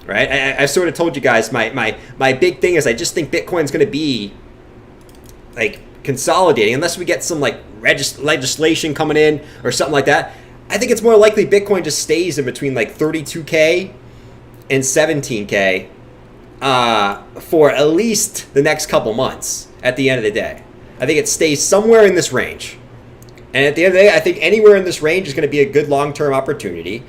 right? I sort of told you guys my big thing is I just think Bitcoin's going to be like consolidating unless we get some like legislation coming in or something like that. I think it's more likely Bitcoin just stays in between like 32K and 17K for at least the next couple months at the end of the day. I think it stays somewhere in this range. And at the end of the day, I think anywhere in this range is going to be a good long-term opportunity.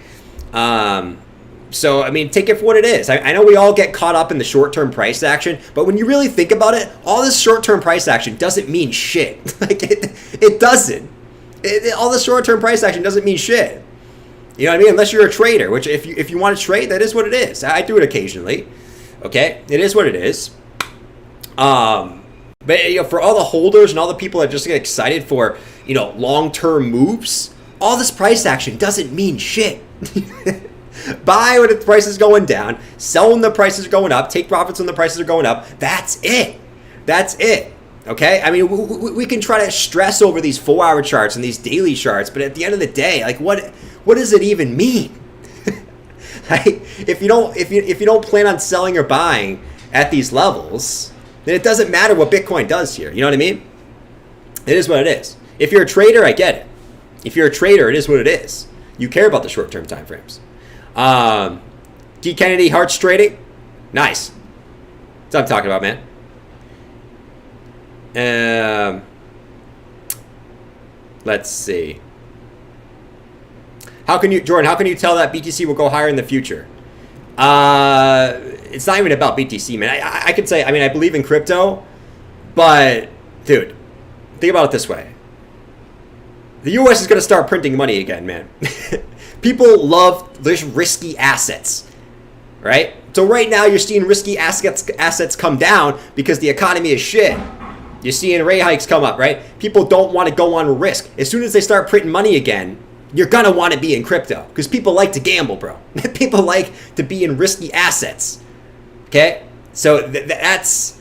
So, I mean, take it for what it is. I know we all get caught up in the short-term price action, but when you really think about it, all this short-term price action doesn't mean shit. Like, it doesn't. All the short-term price action doesn't mean shit. You know what I mean? Unless you're a trader, which if you want to trade, that is what it is. I do it occasionally. Okay? It is what it is. But for all the holders and all the people that just get excited for, long-term moves, all this price action doesn't mean shit. Buy when the price is going down, sell when the price is going up, take profits when the prices are going up. That's it. That's it. Okay? I mean, we can try to stress over these 4-hour charts and these daily charts, but at the end of the day, like, what does it even mean? Right? If you don't plan on selling or buying at these levels, then it doesn't matter what Bitcoin does here. You know what I mean? It is what it is. If you're a trader, I get it. If you're a trader, it is what it is. You care about the short-term time frames. D. Kennedy, Hearts trading. Nice. That's what I'm talking about, man. Let's see. Jordan, how can you tell that BTC will go higher in the future? It's not even about BTC, man. I could say, I believe in crypto, but, dude, think about it this way. The U.S. is going to start printing money again, man. People love this risky assets, right? So right now you're seeing risky assets come down because the economy is shit. You're seeing rate hikes come up, right? People don't want to go on risk. As soon as they start printing money again, you're going to want to be in crypto because people like to gamble, bro. People like to be in risky assets, okay? So that's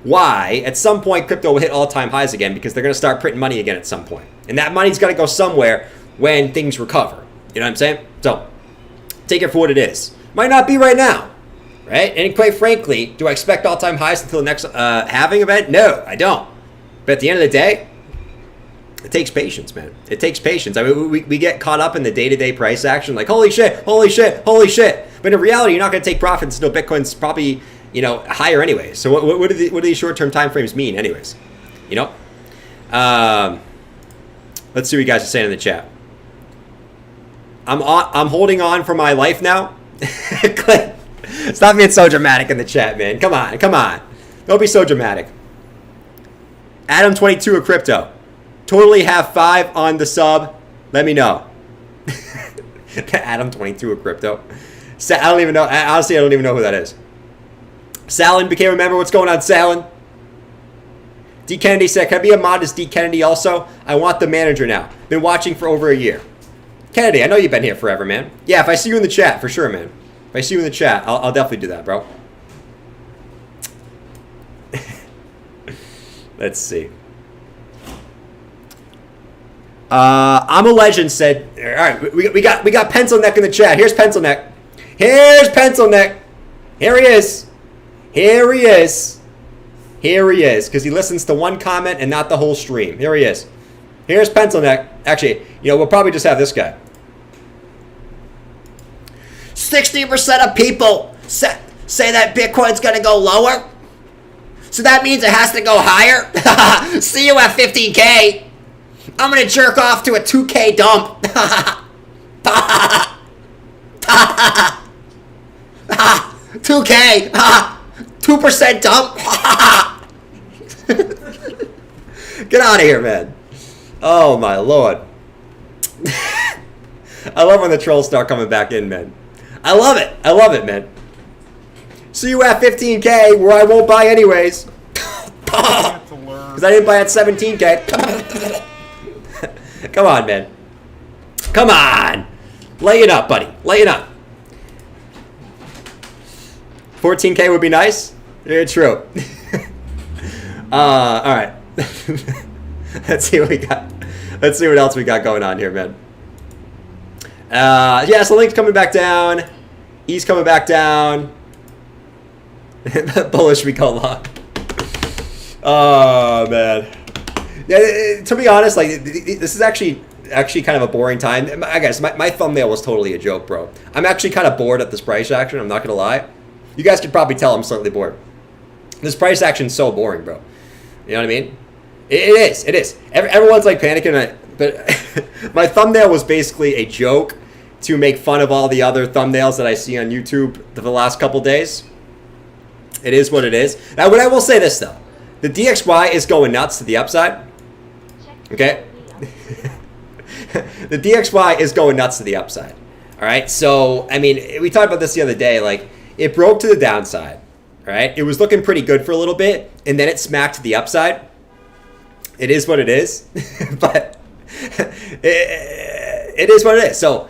why at some point crypto will hit all-time highs again because they're going to start printing money again at some point. And that money's got to go somewhere when things recover. You know what I'm saying? So take it for what it is. Might not be right now, right? And quite frankly, do I expect all-time highs until the next halving event? No, I don't. But at the end of the day, it takes patience, man. It takes patience. I mean, we get caught up in the day-to-day price action, like, holy shit, holy shit, holy shit. But in reality, you're not going to take profits until Bitcoin's probably, higher anyways. So what do these short-term time frames mean anyways? Let's see what you guys are saying in the chat. I'm holding on for my life now. Stop being so dramatic in the chat, man. Come on. Don't be so dramatic. Adam22 of crypto. Totally have 5 on the sub. Let me know. Adam22 of crypto. I don't even know. Honestly, I don't even know who that is. Salin became a member. What's going on, Salin? D. Kennedy said, can I be a mod as D. Kennedy also? I want the manager now. Been watching for over a year. Kennedy, I know you've been here forever, man. Yeah, if I see you in the chat, for sure, man. If I see you in the chat, I'll definitely do that, bro. Let's see. I'm a legend said, all right, we got Pencil Neck in the chat. Here's Pencil Neck. Here's Pencil Neck. Here he is. Here he is. Here he is, because he listens to one comment and not the whole stream. Here he is. Here's Pencil Neck. Actually, we'll probably just have this guy. 60% of people say that Bitcoin's going to go lower. So that means it has to go higher. See you at 15K. I'm going to jerk off to a 2K dump. 2K. 2% dump. Get out of here, man. Oh, my Lord. I love when the trolls start coming back in, man. I love it. I love it, man. See you at 15K, where I won't buy anyways. Because I didn't buy at 17K. Come on, man. Come on. Lay it up, buddy. Lay it up. 14K would be nice. Yeah, true. All right. Let's see what we got. Let's see what else we got going on here, man. Yeah, so Link's coming back down. E's coming back down. Bullish we call long. Oh, man. To be honest, like this is actually kind of a boring time. I guess my thumbnail was totally a joke, bro. I'm actually kind of bored at this price action. I'm not gonna lie. You guys could probably tell I'm slightly bored. This price action's so boring, bro. You know what I mean? It is. Everyone's like panicking, but my thumbnail was basically a joke to make fun of all the other thumbnails that I see on YouTube for the last couple days. It is what it is. Now, what I will say this though, the DXY is going nuts to the upside. Okay. The DXY is going nuts to the upside. All right. So, I mean, we talked about this the other day. Like, it broke to the downside. All right. It was looking pretty good for a little bit, and then it smacked to the upside. It is what it is. But it is what it is. So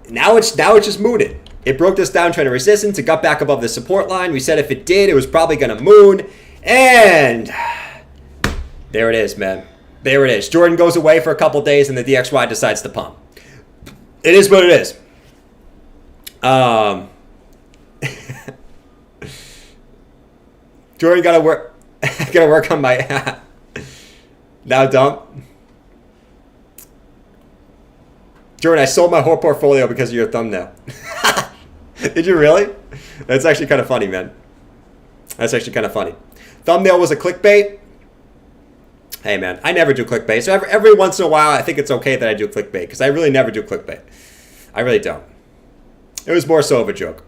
now it's just mooning. It broke this downtrend resistance. It got back above the support line. We said if it did, it was probably going to moon. And there it is, man. There it is. Jordan goes away for a couple days, and the DXY decides to pump. It is what it is. Jordan got to work on my now dump. Jordan, I sold my whole portfolio because of your thumbnail. Did you really? That's actually kind of funny, man. That's actually kind of funny. Thumbnail was a clickbait. Hey, man, I never do clickbait. So every once in a while, I think it's okay that I do clickbait because I really never do clickbait. I really don't. It was more so of a joke.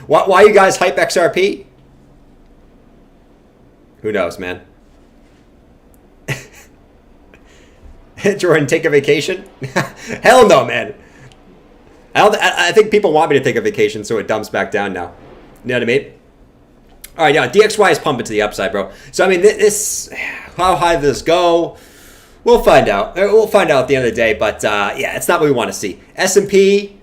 Why you guys hype XRP? Who knows, man? Jordan, take a vacation? Hell no, man. I think people want me to take a vacation, so it dumps back down now. You know what I mean? All right, yeah, DXY is pumping to the upside, bro. So, I mean, this, how high does this go? We'll find out. We'll find out at the end of the day, but yeah, it's not what we want to see. S&P,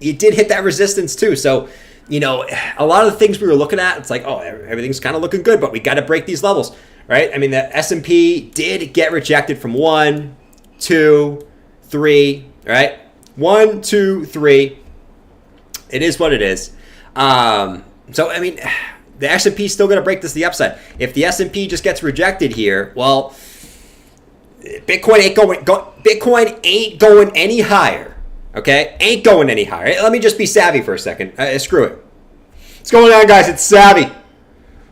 it did hit that resistance too. So, you know, a lot of the things we were looking at, it's like, oh, everything's kind of looking good, but we got to break these levels, right? I mean, the S&P did get rejected from 1, 2, 3, right? 1, 2, 3. It is what it is. So, I mean, the S&P is still going to break this to the upside. If the S&P just gets rejected here, well, Bitcoin ain't going any higher. Okay, ain't going any higher. Let me just be savvy for a second. Screw it. What's going on, guys? It's savvy.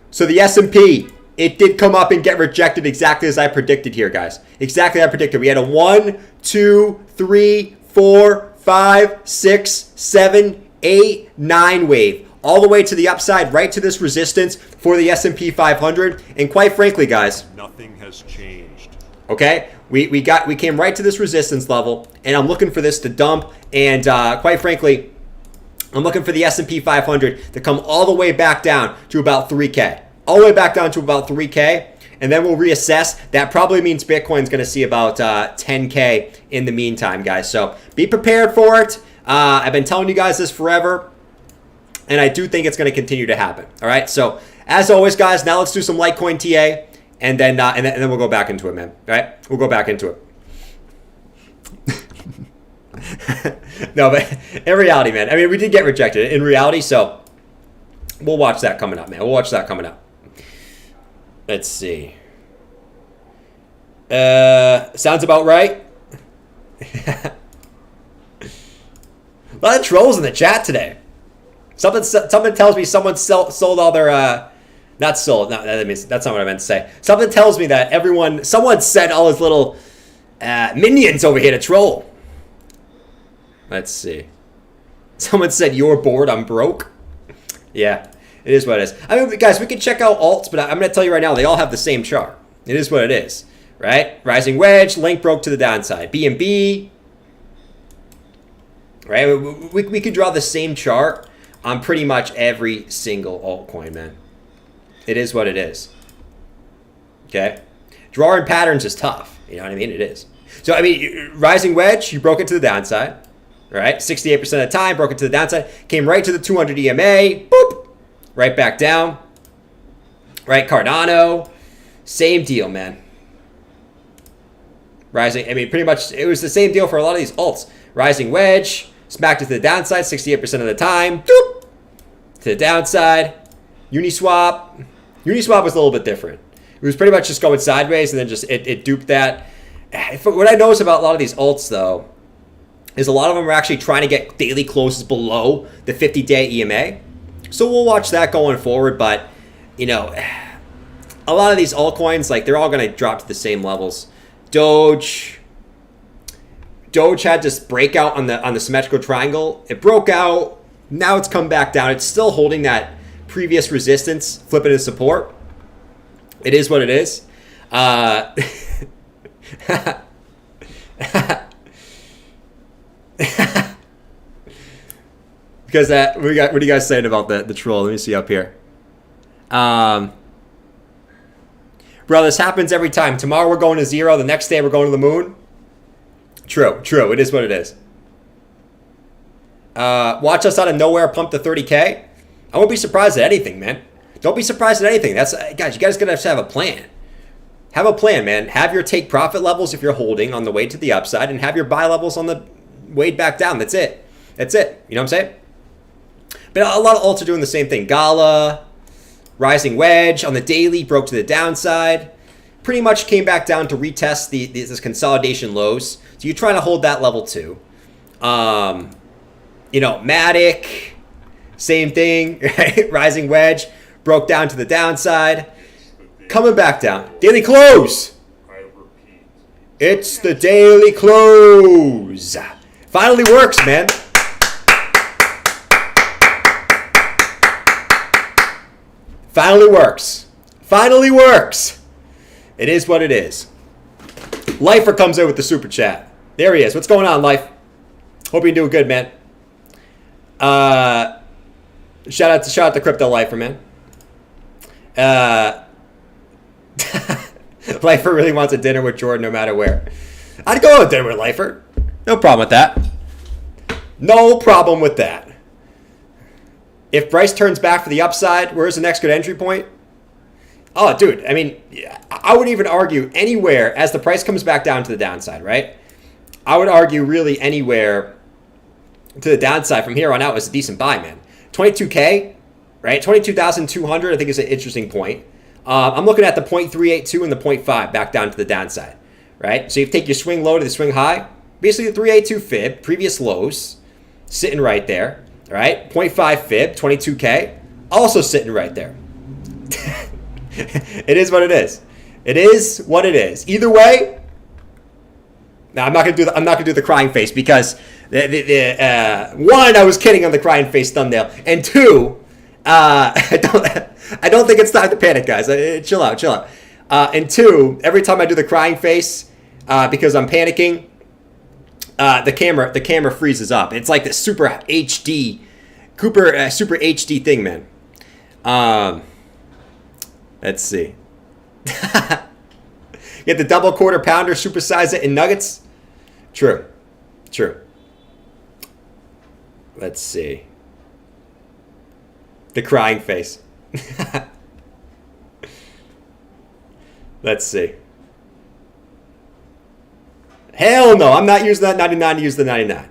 So the S&P, it did come up and get rejected exactly as I predicted here, guys. Exactly as I predicted. We had a 1, 2, 3, 4, 5, 6, 7, 8, 9 wave. All the way to the upside, right to this resistance for the S&P 500. And quite frankly, guys, nothing has changed. Okay, we came right to this resistance level, and I'm looking for this to dump. And quite frankly, I'm looking for the S&P 500 to come all the way back down to about 3K. All the way back down to about 3K. And then we'll reassess. That probably means Bitcoin's going to see about 10K in the meantime, guys. So be prepared for it. I've been telling you guys this forever. And I do think it's going to continue to happen. All right. So as always, guys, now let's do some Litecoin TA, and then we'll go back into it, man. All right. We'll go back into it. No, but in reality, man. I mean, we did get rejected in reality, so we'll watch that coming up, man. We'll watch that coming up. Let's see. Sounds about right. A lot of trolls in the chat today. Something tells me someone sold all their not sold. No, that's not what I meant to say. Something tells me that someone sent all his little minions over here to troll. Let's see. Someone said, "You're bored, I'm broke." Yeah, it is what it is. I mean, guys, we can check out alts, but I'm going to tell you right now, they all have the same chart. It is what it is, right? Rising wedge, link broke to the downside. BNB, right? We could draw the same chart on pretty much every single altcoin, man. It is what it is. Okay? Drawing patterns is tough. You know what I mean? It is. So, I mean, rising wedge, you broke it to the downside. Right? 68% of the time, broke it to the downside. Came right to the 200 EMA. Boop! Right back down. Right? Cardano. Same deal, man. Rising, I mean, pretty much, it was the same deal for a lot of these alts. Rising wedge. Smacked it to the downside 68% of the time. Doop! To the downside. Uniswap. Uniswap was a little bit different. It was pretty much just going sideways, and then just it duped that. What I notice about a lot of these alts, though, is a lot of them are actually trying to get daily closes below the 50-day EMA. So we'll watch that going forward, but, you know, a lot of these altcoins, like, they're all going to drop to the same levels. Doge had this breakout on the symmetrical triangle. It broke out. Now it's come back down. It's still holding that previous resistance, flipping to support. It is what it is. Because what are you guys saying about the troll? Let me see up here. Bro, this happens every time. Tomorrow we're going to 0. The next day we're going to the moon. True. It is what it is. Watch us out of nowhere pump to 30K. I won't be surprised at anything, man. Don't be surprised at anything. Guys, you guys gotta have a plan. Have a plan, man. Have your take profit levels if you're holding on the way to the upside, and have your buy levels on the way back down. That's it. You know what I'm saying? But a lot of alts are doing the same thing. Gala, rising wedge on the daily, broke to the downside. Pretty much came back down to retest this consolidation lows. So you're trying to hold that level too. You know, Matic, same thing, right? Rising wedge, broke down to the downside. Coming back down. Daily close. It's the daily close. Finally works, man. Finally works. It is what it is. Lifer comes in with the super chat. There he is. What's going on, Life? Hope you're doing good, man. Shout out to Crypto Lifer, man. Lifer really wants a dinner with Jordan no matter where. I'd go to dinner with Lifer. No problem with that. No problem with that. If Bryce turns back for the upside, where's the next good entry point? Oh, dude, I mean, I would even argue anywhere as the price comes back down to the downside, right? I would argue really anywhere to the downside from here on out is a decent buy, man. 22K, right? 22,200 I think is an interesting point. I'm looking at the 0.382 and the 0.5 back down to the downside, right? So you take your swing low to the swing high. Basically the 382 fib, previous lows, sitting right there, all right? 0.5 fib, 22K, also sitting right there. It is what it is. It is what it is. Either way, now I'm not gonna do the crying face because one, I was kidding on the crying face thumbnail, and two, I don't think it's time to panic, guys. Chill out. And two, every time I do the crying face, because I'm panicking, the camera freezes up. It's like this super HD thing, man. Let's see. Get the double quarter pounder, supersize it in nuggets. True. Let's see. The crying face. Let's see. Hell no. I'm not using that 99 to use the 99.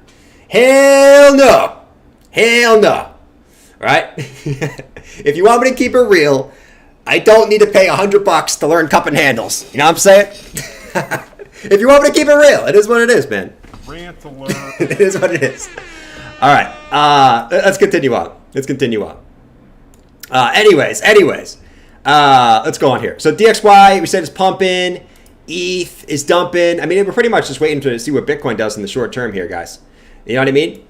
Hell no. All right? If you want me to keep it real, I don't need to pay $100 to learn cup and handles. You know what I'm saying? If you want me to keep it real, it is what it is, man. Rant alert. It is what it is. All right. Let's continue on. Anyways. Let's go on here. So DXY, we said is pumping. ETH is dumping. I mean, we're pretty much just waiting to see what Bitcoin does in the short term here, guys. You know what I mean?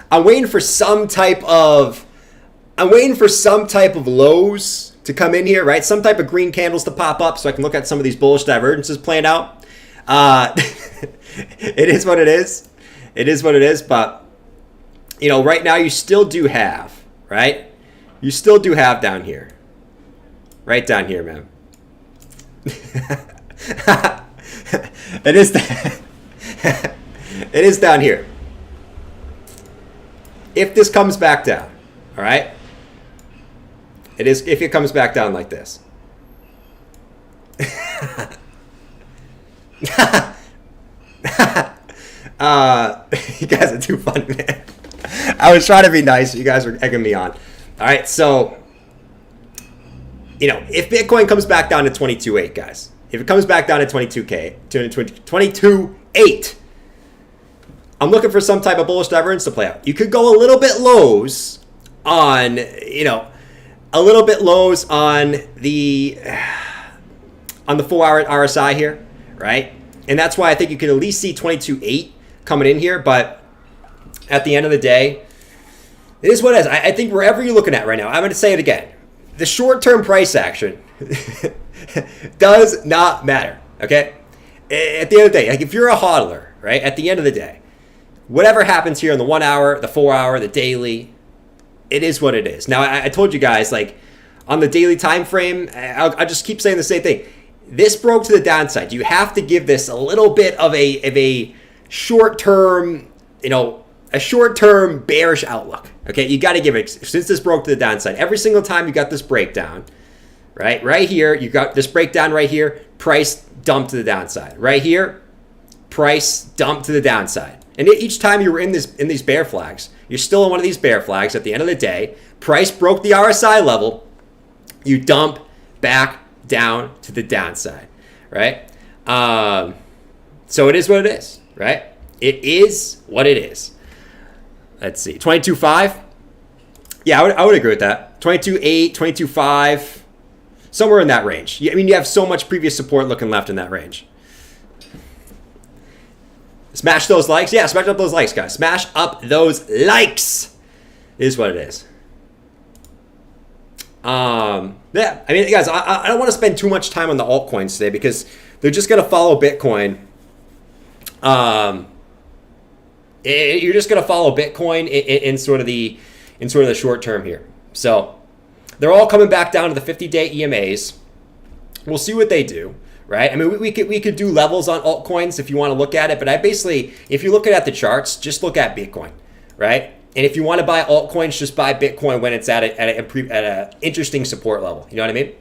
I'm waiting for some type of lows to come in here, right? Some type of green candles to pop up so I can look at some of these bullish divergences playing out. It is what it is. But, you know, right now you still do have, right? You still do have down here. Right down here, man. It is down here. If this comes back down, all right? It is if it comes back down like this. You guys are too funny, man. I was trying to be nice. You guys were egging me on. All right, so if Bitcoin comes back down to 22.8, guys, if it comes back down to 22.8, I'm looking for some type of bullish divergence to play out. You could go a little bit lows on, a little bit lows on the 4-hour RSI here, right? And that's why I think you can at least see 22.8 coming in here. But at the end of the day, it is what it is. I think wherever you're looking at right now, I'm going to say it again. The short-term price action does not matter, okay? At the end of the day, like if you're a hodler, right, at the end of the day, whatever happens here in the 1 hour, the 4 hour, the daily, it is what it is. Now, I told you guys, like, on the daily time frame, I'll just keep saying the same thing. This broke to the downside. You have to give this a little bit of a short-term, a short-term bearish outlook. Okay, you got to give it, since this broke to the downside, every single time you got this breakdown, right? Right here, you got this breakdown right here, price dump to the downside. Right here, price dump to the downside. And each time you were in these bear flags, you're still in one of these bear flags. At the end of the day, price broke the RSI level, you dump back down to the downside, right? So it is what it is, right? It is what it is. Let's see, 22.5. Yeah, I would agree with that. 22.8, 22.5, somewhere in that range. I mean, you have so much previous support looking left in that range. Smash those likes. Yeah, smash up those likes, guys. Smash up those likes is what it is. Yeah, I mean, guys, I don't want to spend too much time on the altcoins today because they're just going to follow Bitcoin. You're just going to follow Bitcoin in sort of the short term here. So they're all coming back down to the 50-day EMAs. We'll see what they do, right? I mean, we could do levels on altcoins if you want to look at it, but I basically, if you're looking at the charts, just look at Bitcoin, right? And if you want to buy altcoins, just buy Bitcoin when it's at a interesting support level. You know what I mean?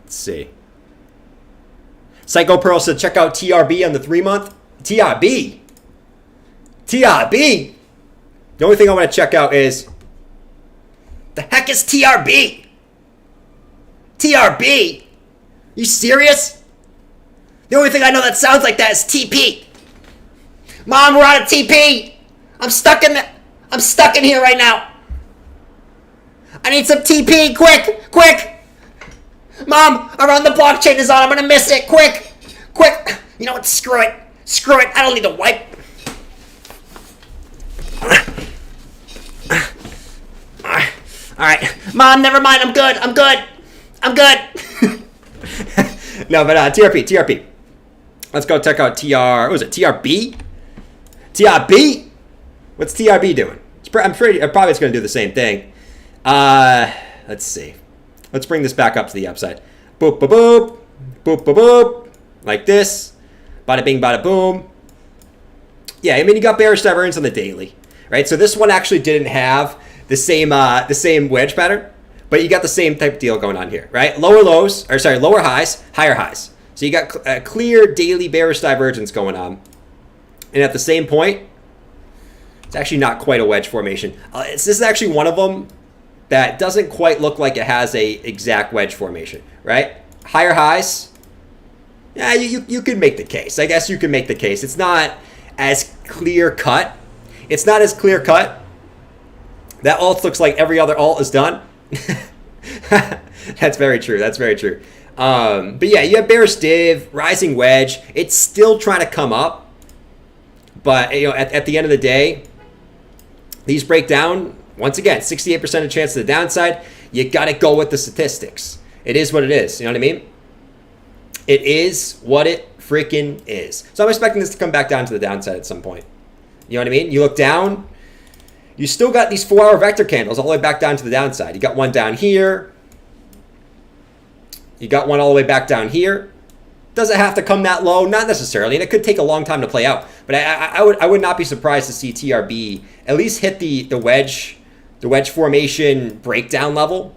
Let's see. Psycho Pearl said check out TRB on the 3-month. TRB? TRB? The only thing I want to check out is, the heck is TRB? TRB? You serious? The only thing I know that sounds like that is TP. Mom, we're out of TP. I'm stuck in here right now. I need some TP, quick, quick. Mom, around the blockchain is on. I'm gonna miss it. Quick, quick. You know what? Screw it. Screw it. I don't need to wipe. All right, Mom. Never mind. I'm good. I'm good. I'm good. No, but TRP. Let's go check out TR. What was it? TRB? TRB? What's TRB doing? I'm pretty. Probably it's gonna do the same thing. Let's see. Let's bring this back up to the upside. Boop, boop, boop. Boop, boop, boop. Like this. Bada bing, bada boom. Yeah, I mean, you got bearish divergence on the daily, right? So this one actually didn't have the same wedge pattern, but you got the same type of deal going on here, right? Lower highs, higher highs. So you got a clear daily bearish divergence going on. And at the same point, it's actually not quite a wedge formation. This is actually one of them that doesn't quite look like it has a exact wedge formation, right? Higher highs, yeah, you could make the case. I guess you can make the case. It's not as clear cut. It's not as clear cut. That alt looks like every other alt is done. That's very true. That's very true. But yeah, you have bearish div, rising wedge. It's still trying to come up. But at the end of the day, these break down. Once again, 68% of chance to the downside. You got to go with the statistics. It is what it is. You know what I mean? It is what it freaking is. So I'm expecting this to come back down to the downside at some point. You know what I mean? You look down. You still got these 4-hour vector candles all the way back down to the downside. You got one down here. You got one all the way back down here. Does it have to come that low? Not necessarily, and it could take a long time to play out. But I would not be surprised to see TRB at least hit the wedge formation breakdown level,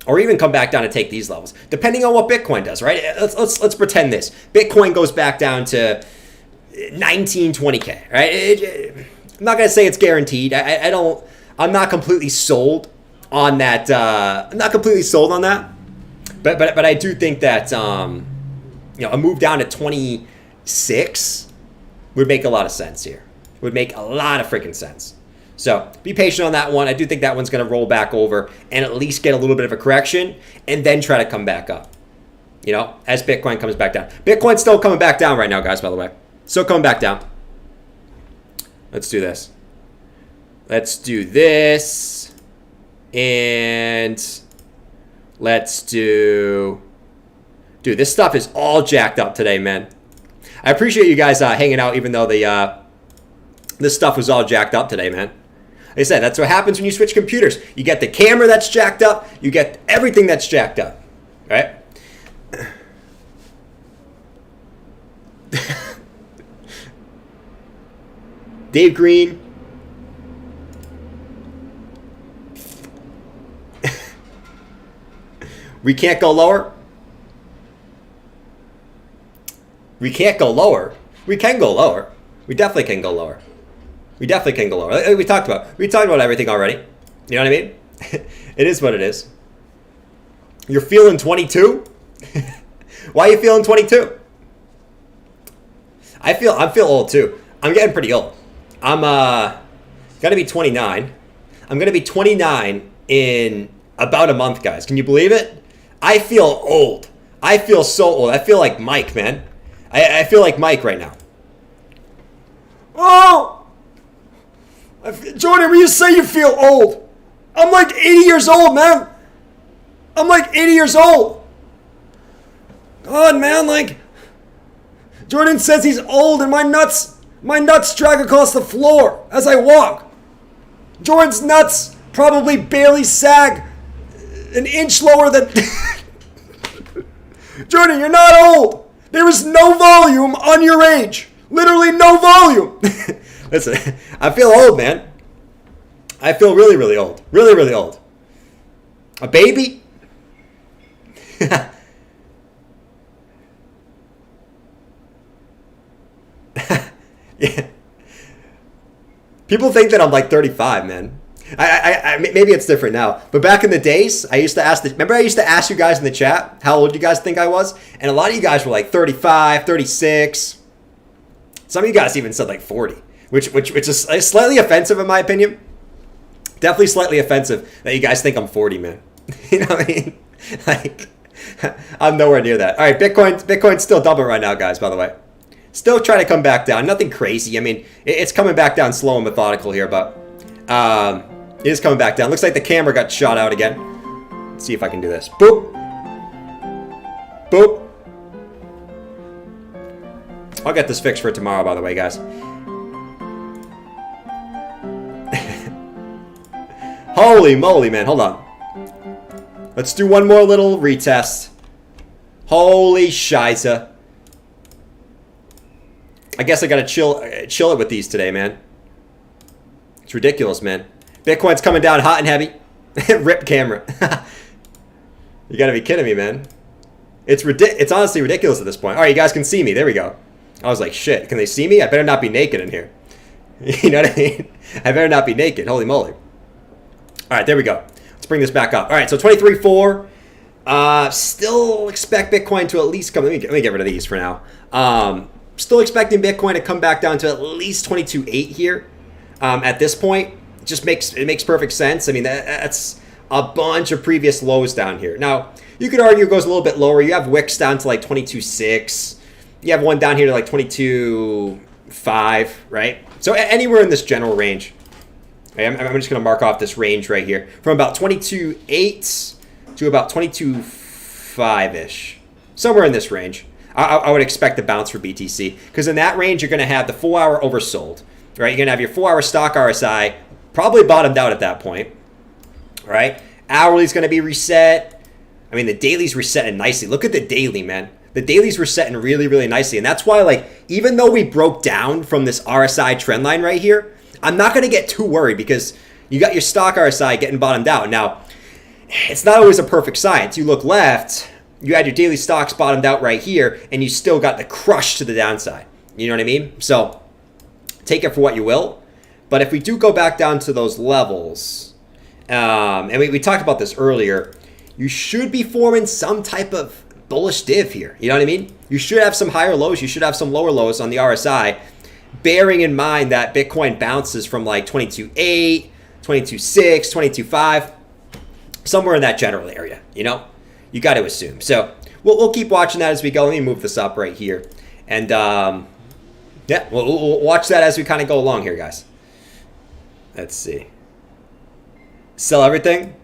or even come back down and take these levels, depending on what Bitcoin does. Right? Let's pretend this Bitcoin goes back down to 19, 20K. Right? I'm not going to say it's guaranteed. I'm not completely sold on that. I'm not completely sold on that. But I do think that a move down to 26 would make a lot of sense here. Would make a lot of freaking sense. So be patient on that one. I do think that one's going to roll back over and at least get a little bit of a correction and then try to come back up. As Bitcoin comes back down. Bitcoin's still coming back down right now, guys, by the way. Still coming back down. Let's do this. Let's do this. And let's do... Dude, this stuff is all jacked up today, man. I appreciate you guys hanging out even though this stuff was all jacked up today, man. Like I said, that's what happens when you switch computers. You get the camera that's jacked up. You get everything that's jacked up. Right? Dave Green. We can't go lower. We can't go lower. We can go lower. We definitely can go lower. We definitely can go lower. Like we talked about everything already. You know what I mean? It is what it is. You're feeling 22? Why are you feeling 22? I feel old too. I'm getting pretty old. I'm gonna be 29. I'm gonna be 29 in about a month, guys. Can you believe it? I feel old. I feel so old. I feel like Mike, man. I feel like Mike right now. Oh! Jordan, when you say you feel old, I'm like 80 years old, man. I'm like 80 years old. God, man, like... Jordan says he's old and my nuts drag across the floor as I walk. Jordan's nuts probably barely sag an inch lower than... Jordan, you're not old. There is no volume on your age. Literally no volume. Listen, I feel old, man. I feel really, really old. Really, really old. A baby? Yeah. People think that I'm like 35, man. I maybe it's different now, but back in the days, I used to ask you guys in the chat how old you guys think I was, and a lot of you guys were like 35, 36. Some of you guys even said like 40, which is slightly offensive in my opinion. Definitely slightly offensive that you guys think I'm 40, man. You know what I mean? Like, I'm nowhere near that. All right, Bitcoin's still dumping right now, guys. By the way, still trying to come back down. Nothing crazy. I mean, it's coming back down slow and methodical here, but it is coming back down. Looks like the camera got shot out again. Let's see if I can do this. Boop. Boop. I'll get this fixed for tomorrow, by the way, guys. Holy moly, man. Hold on. Let's do one more little retest. Holy shiza. I guess I gotta chill it with these today, man. It's ridiculous, man. Bitcoin's coming down hot and heavy. Rip camera. You gotta be kidding me, man. It's honestly ridiculous at this point. All right, you guys can see me. There we go. I was like, shit, can they see me? I better not be naked in here. You know what I mean? I better not be naked. Holy moly. All right, there we go. Let's bring this back up. All right, so 23.4. Still expect Bitcoin to at least come. Let me get rid of these for now. Still expecting Bitcoin to come back down to at least 22.8 here. At this point, it makes perfect sense. I mean, that's a bunch of previous lows down here. Now, you could argue it goes a little bit lower. You have wicks down to like 22.6. You have one down here to like 22.5, right? So anywhere in this general range. I'm just going to mark off this range right here. From about 22.8 to about 22.5-ish. Somewhere in this range. I would expect a bounce for BTC. Because in that range, you're going to have the 4-hour oversold. Right? You're going to have your 4-hour stock RSI probably bottomed out at that point. Right? Hourly's going to be reset. I mean, the daily's resetting nicely. Look at the daily, man. The dailies were setting really, really nicely. And that's why, like, even though we broke down from this RSI trend line right here, I'm not going to get too worried because you got your stock RSI getting bottomed out. Now, it's not always a perfect science. You look left, you had your daily stocks bottomed out right here, and you still got the crush to the downside. You know what I mean? So take it for what you will. But if we do go back down to those levels, and we talked about this earlier, you should be forming some type of bullish div here. You know what I mean? You should have some higher lows. You should have some lower lows on the RSI, bearing in mind that Bitcoin bounces from like 22.8, 22.6, 22.5, somewhere in that general area. You know, you got to assume. So we'll keep watching that as we go. Let me move this up right here. And yeah, we'll watch that as we kind of go along here, guys. Let's see. Sell everything?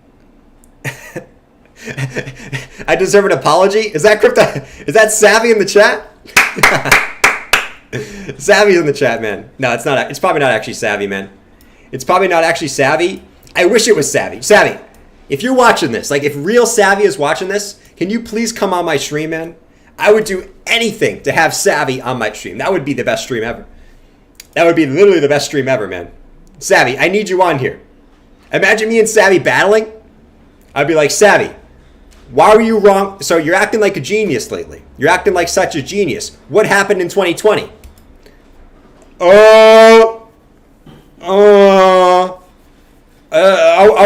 I deserve an apology? Is that crypto? Is that Savvy in the chat? Savvy's in the chat, man. No, it's not. It's probably not actually Savvy, man. It's probably not actually Savvy. I wish it was Savvy. Savvy, if you're watching this, like if real Savvy is watching this, can you please come on my stream, man? I would do anything to have Savvy on my stream. That would be the best stream ever. That would be literally the best stream ever, man. Savvy, I need you on here. Imagine me and Savvy battling. I'd be like, Savvy, why were you wrong? So you're acting like a genius lately. You're acting like such a genius. What happened in 2020? I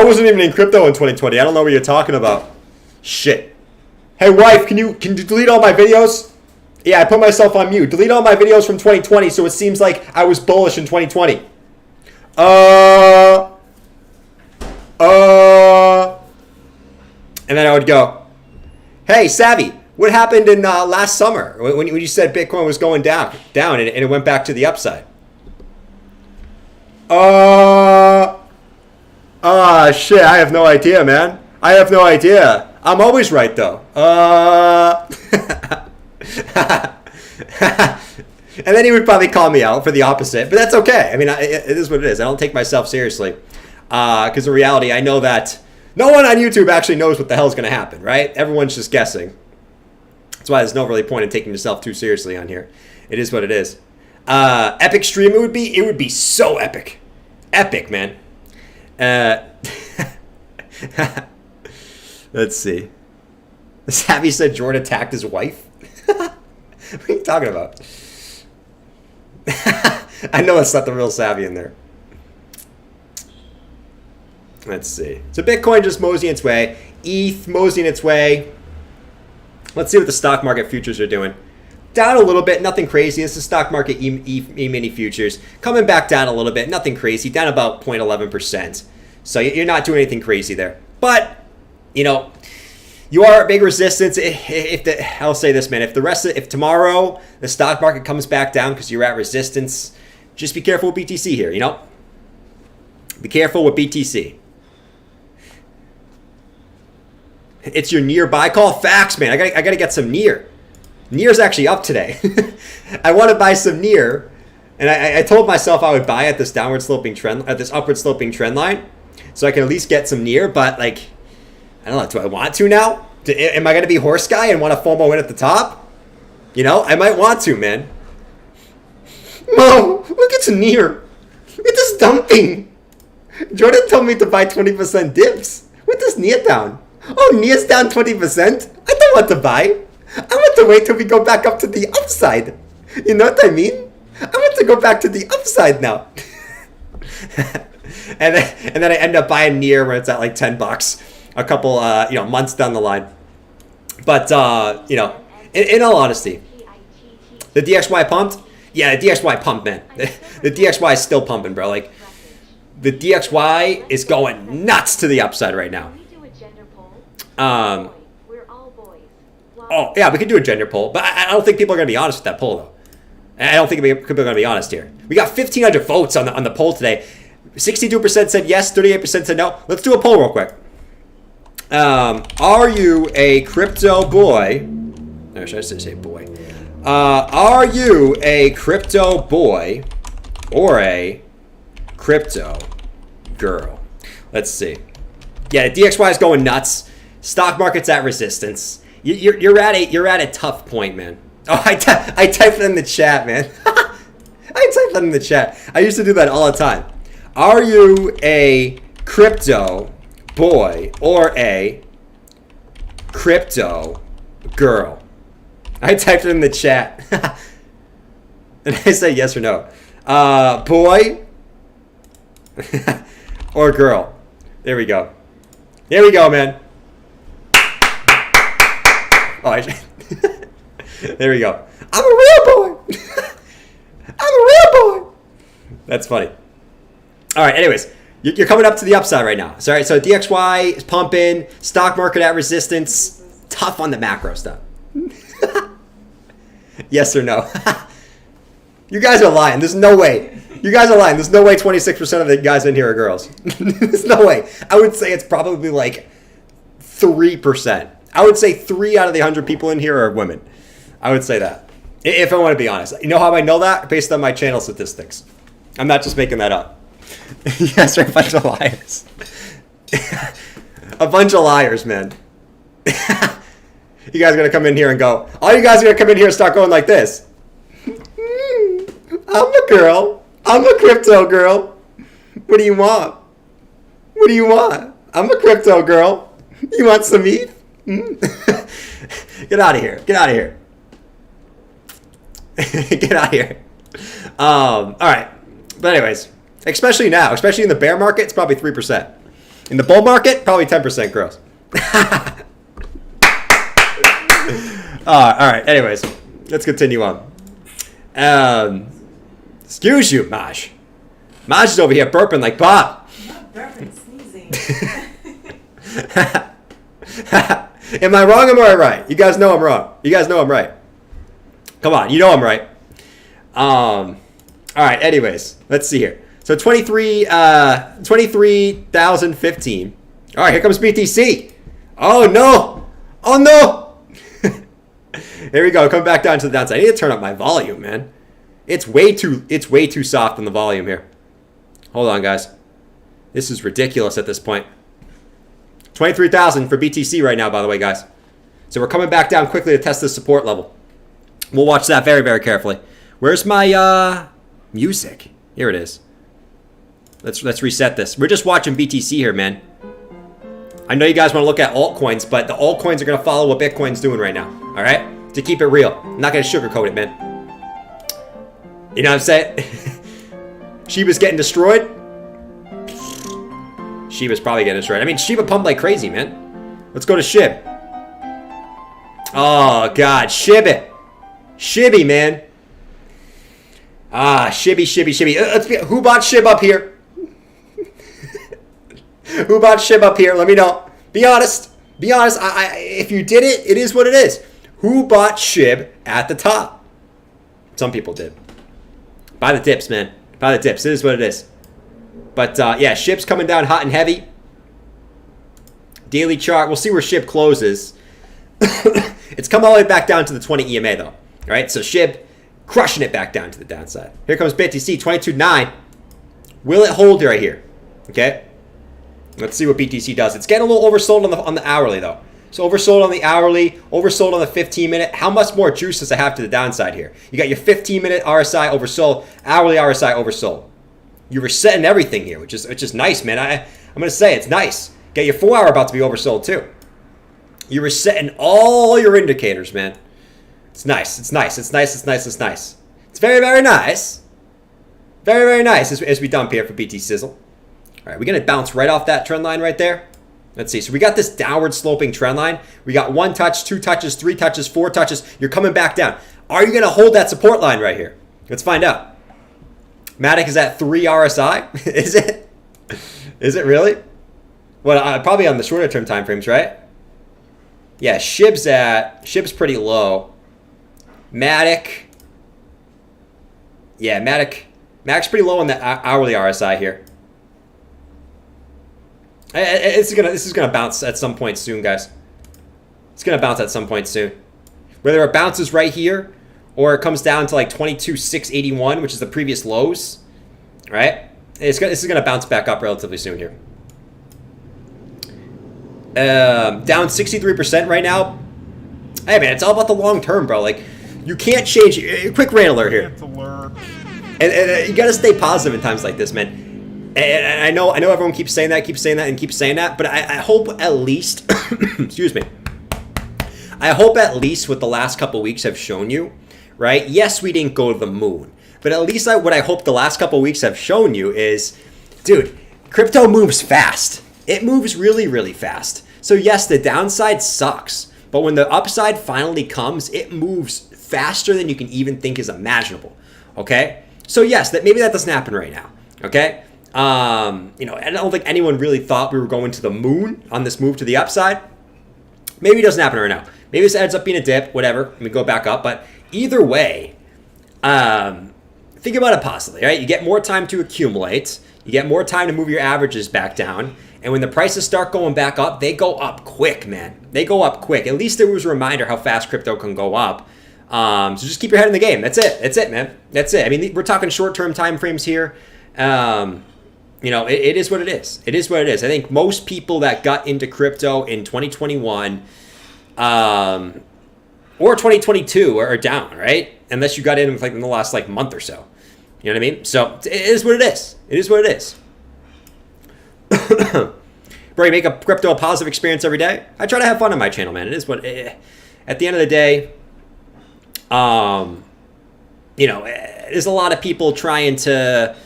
wasn't even in crypto in 2020. I don't know what you're talking about. Shit. Hey, wife, can you delete all my videos? Yeah, I put myself on mute. Delete all my videos from 2020 so it seems like I was bullish in 2020. And then I would go, hey, Savvy, what happened in last summer when you said Bitcoin was going down and it went back to the upside? Shit, I have no idea, man. I have no idea. I'm always right, though. And then he would probably call me out for the opposite, but that's okay. I mean, it is what it is. I don't take myself seriously because in reality, I know that no one on YouTube actually knows what the hell is going to happen, right? Everyone's just guessing. That's why there's no really point in taking yourself too seriously on here. It is what it is. Epic stream, it would be so epic. Epic, man. Let's see. Savvy said Jordan attacked his wife. What are you talking about? I know it's not the real Savvy in there. Let's see. So Bitcoin just moseying its way. ETH moseying its way. Let's see what the stock market futures are doing. Down a little bit, nothing crazy. This is stock market E-mini futures. Coming back down a little bit, nothing crazy. Down about 0.11%. So you're not doing anything crazy there. But, you know, you are at big resistance. I'll say this, man. If tomorrow the stock market comes back down because you're at resistance, just be careful with BTC here, you know? Be careful with BTC. It's your near buy call. Facts, man. I gotta get some near. Near's actually up today. I want to buy some near, and I told myself I would buy at this downward sloping trend, at this upward sloping trend line, so I can at least get some near. But like, I don't know. Do I want to now? Am I gonna be horse guy and want to FOMO in at the top? You know, I might want to, man. Mom, look at near. It is dumping. Jordan told me to buy 20% dips. What is near down? Oh, near's down 20%? I don't want to buy. I want to wait till we go back up to the upside. You know what I mean? I want to go back to the upside now. and then I end up buying near where it's at like $10 a couple months down the line. But you know, in all honesty, the DXY pumped? Yeah, the DXY pumped, man. The DXY is still pumping, bro. Like the DXY is going nuts to the upside right now. Oh, yeah, we could do a gender poll, but I don't think people are going to be honest with that poll, though. I don't think people are going to be honest here. We got 1,500 votes on the poll today. 62% said yes, 38% said no. Let's do a poll real quick. Are you a crypto boy? Or should I say boy? Are you a crypto boy or a crypto girl? Let's see. Yeah, DXY is going nuts. Stock market's at resistance. You're at a tough point, man. Oh, I typed it in the chat, man. I typed it in the chat. I used to do that all the time. Are you a crypto boy or a crypto girl? I typed it in the chat. And I say yes or no. Boy Or girl. There we go. There we go, man. Oh, there we go. I'm a real boy. I'm a real boy. That's funny. All right, anyways. You're coming up to the upside right now. So, all right, so DXY is pumping. Stock market at resistance. Tough on the macro stuff. Yes or no? You guys are lying. There's no way. You guys are lying. There's no way 26% of the guys in here are girls. There's no way. I would say it's probably like 3%. I would say 3 out of the 100 people in here are women. I would say that. If I want to be honest. You know how I know that? Based on my channel statistics. I'm not just making that up. Yes, they're a bunch of liars. A bunch of liars, man. You guys are going to come in here and go, all you guys are going to come in here and start going like this. I'm a girl. I'm a crypto girl. What do you want? What do you want? I'm a crypto girl. You want some ETH? Get out of here. Get out of here. Get out of here. All right. But anyways, especially now, especially in the bear market, it's probably 3%. In the bull market, probably 10% girls. All right. Anyways, let's continue on. Excuse you, Maj. Maj is over here burping like Bob. I'm not burping, sneezing. Am I wrong or am I right? You guys know I'm wrong. You guys know I'm right. Come on, you know I'm right. All right, anyways, let's see here. So 23,015. All right, here comes BTC. Oh, no. Oh, no. Here we go. Come back down to the downside. I need to turn up my volume, man. It's way too soft on the volume here. Hold on, guys. This is ridiculous at this point. 23,000 for BTC right now, by the way, guys. So we're coming back down quickly to test this support level. We'll watch that very, very carefully. Where's my music? Here it is. Let's reset this. We're just watching BTC here, man. I know you guys want to look at altcoins, but the altcoins are going to follow what Bitcoin's doing right now. All right? To keep it real. I'm not going to sugarcoat it, man. You know what I'm saying? Shiba's getting destroyed. Shiba's probably getting destroyed. I mean, Shiba pumped like crazy, man. Let's go to Shib. Oh, God. Shibby. Shibby, man. Ah, Shibby. Who bought Shib up here? Who bought Shib up here? Let me know. Be honest. Be honest. If you did it, it is what it is. Who bought Shib at the top? Some people did. Buy the dips, man. Buy the dips. It is what it is. But, yeah, Shib's coming down hot and heavy. Daily chart. We'll see where Shib closes. It's come all the way back down to the 20 EMA, though. All right, so Shib crushing it back down to the downside. Here comes BTC, 22.9. Will it hold right here? Okay. Let's see what BTC does. It's getting a little oversold on the hourly, though. So oversold on the hourly, oversold on the 15-minute. How much more juice does it have to the downside here? You got your 15-minute RSI oversold, hourly RSI oversold. You're resetting everything here, which is nice, man. I'm going to say it's nice. Get your 4-hour about to be oversold, too. You're resetting all your indicators, man. It's nice. It's nice. It's nice. It's nice. It's nice. It's very, very nice. Very, very nice as we dump here for BT Sizzle. All right, we're going to bounce right off that trend line right there. Let's see. So we got this downward sloping trend line. We got 1 touch, 2 touches, 3 touches, 4 touches. You're coming back down. Are you going to hold that support line right here? Let's find out. Matic is at 3 RSI. Is it? Is it really? Well, probably on the shorter term time frames, right? Yeah, Shib's pretty low. Matic. Yeah, Matic's pretty low on the hourly RSI here. This is gonna bounce at some point soon, guys. It's gonna bounce at some point soon. Whether it bounces right here or it comes down to like 22,681, which is the previous lows, right? This is gonna bounce back up relatively soon here. Down 63% right now. Hey man, it's all about the long term, bro. Like you can't change. Quick rant alert here. And you gotta stay positive in times like this, man. And I know everyone keeps saying that, but I hope at least, excuse me, I hope at least what the last couple weeks have shown you, right? Yes, we didn't go to the moon, but at least what I hope the last couple weeks have shown you is dude, crypto moves fast. It moves really, really fast. So yes, the downside sucks, but when the upside finally comes, it moves faster than you can even think is imaginable. Okay? So yes, maybe that doesn't happen right now. Okay? I don't think anyone really thought we were going to the moon on this move to the upside. Maybe it doesn't happen right now. Maybe this ends up being a dip, whatever, and we go back up. But either way, think about it positively, right? You get more time to accumulate. You get more time to move your averages back down. And when the prices start going back up, they go up quick, man. They go up quick. At least there was a reminder how fast crypto can go up. So just keep your head in the game. That's it. That's it, man. That's it. I mean, we're talking short-term time frames here. It is what it is. It is what it is. I think most people that got into crypto in 2021 or 2022 are down, right? Unless you got in in the last month or so. You know what I mean? So it is what it is. It is what it is. Bro, you make a crypto a positive experience every day. I try to have fun on my channel, man. It is what. At the end of the day, there's a lot of people trying to,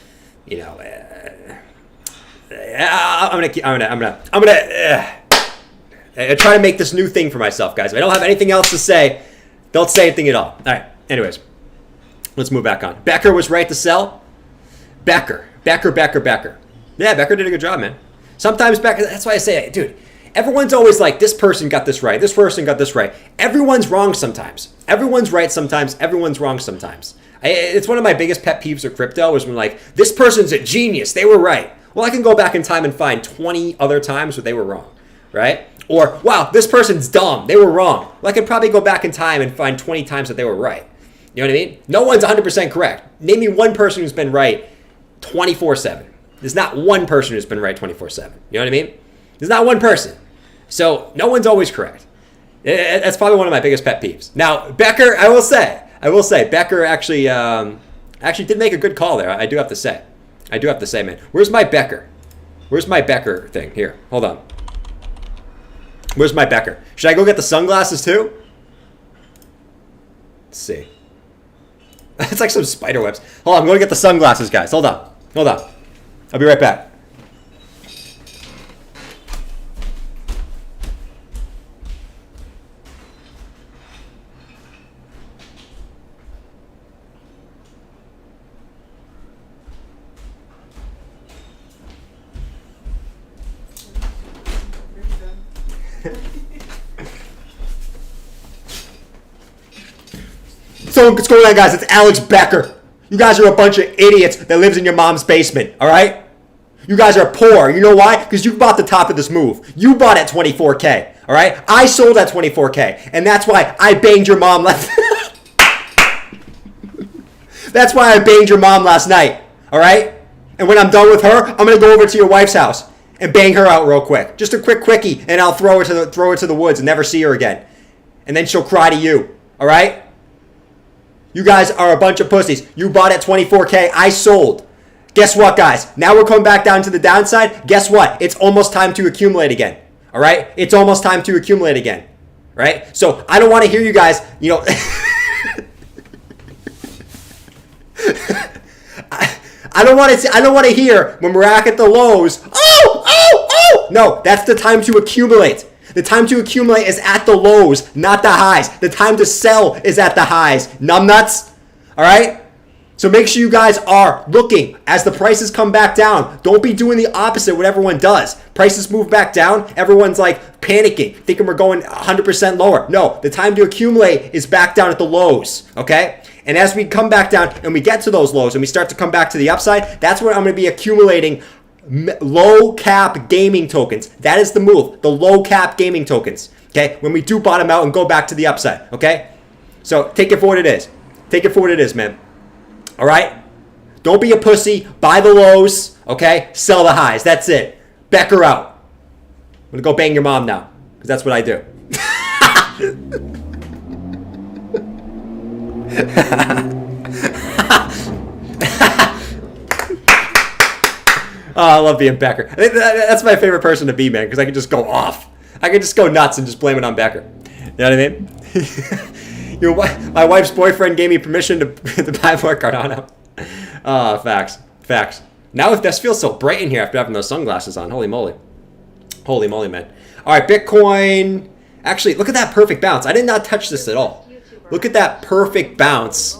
I'm gonna try to make this new thing for myself, guys. If I don't have anything else to say, don't say anything at all. All right. Anyways, let's move back on. Becker was right to sell. Becker. Yeah, Becker did a good job, man. Sometimes Becker, that's why I say, dude, everyone's always like, this person got this right. This person got this right. Everyone's wrong sometimes. Everyone's right sometimes. Everyone's wrong sometimes. It's one of my biggest pet peeves of crypto is when this person's a genius. They were right. Well, I can go back in time and find 20 other times where they were wrong, right? Or, wow, this person's dumb. They were wrong. Well, I could probably go back in time and find 20 times that they were right. You know what I mean? No one's 100% correct. Name me one person who's been right 24/7. There's not one person who's been right 24/7. You know what I mean? There's not one person. So no one's always correct. That's probably one of my biggest pet peeves. Now, Becker, I will say, Becker actually did make a good call there. I do have to say, man. Where's my Becker? Where's my Becker thing? Here, hold on. Where's my Becker? Should I go get the sunglasses too? Let's see. It's like some spider webs. Hold on, I'm going to get the sunglasses, guys. Hold on. I'll be right back. So what's going on, guys? It's Alex Becker. You guys are a bunch of idiots that lives in your mom's basement, all right? You guys are poor. You know why? Because you bought the top of this move. You bought at 24K, all right? I sold at 24K, and that's why I banged your mom last That's why I banged your mom last night, all right? And when I'm done with her, I'm going to go over to your wife's house and bang her out real quick. Just a quick quickie, and I'll throw her to the woods and never see her again. And then she'll cry to you, all right? You guys are a bunch of pussies. You bought at 24K. I sold. Guess what, guys? Now we're coming back down to the downside. Guess what? It's almost time to accumulate again. All right? It's almost time to accumulate again. Right? So I don't want to hear you guys, I don't want to hear when we're at the lows. Oh! No, that's the time to accumulate. The time to accumulate is at the lows, not the highs. The time to sell is at the highs. Numbnuts. All right? So make sure you guys are looking as the prices come back down. Don't be doing the opposite of what everyone does. Prices move back down. Everyone's panicking, thinking we're going 100% lower. No, the time to accumulate is back down at the lows. Okay? And as we come back down and we get to those lows and we start to come back to the upside, that's where I'm going to be accumulating low cap gaming tokens. That is the move. The low cap gaming tokens. Okay? When we do bottom out and go back to the upside. Okay? So take it for what it is. Take it for what it is, man. All right? Don't be a pussy. Buy the lows. Okay? Sell the highs. That's it. Becker out. I'm going to go bang your mom now. Because that's what I do. Oh, I love being Becker. That's my favorite person to be, man, because I can just go off. I can just go nuts and just blame it on Becker. You know what I mean? My wife's boyfriend gave me permission to buy more Cardano. Facts. Now if this feels so bright in here after having those sunglasses on. Holy moly. Holy moly, man. All right, Bitcoin. Actually, look at that perfect bounce. I did not touch this at all. Look at that perfect bounce.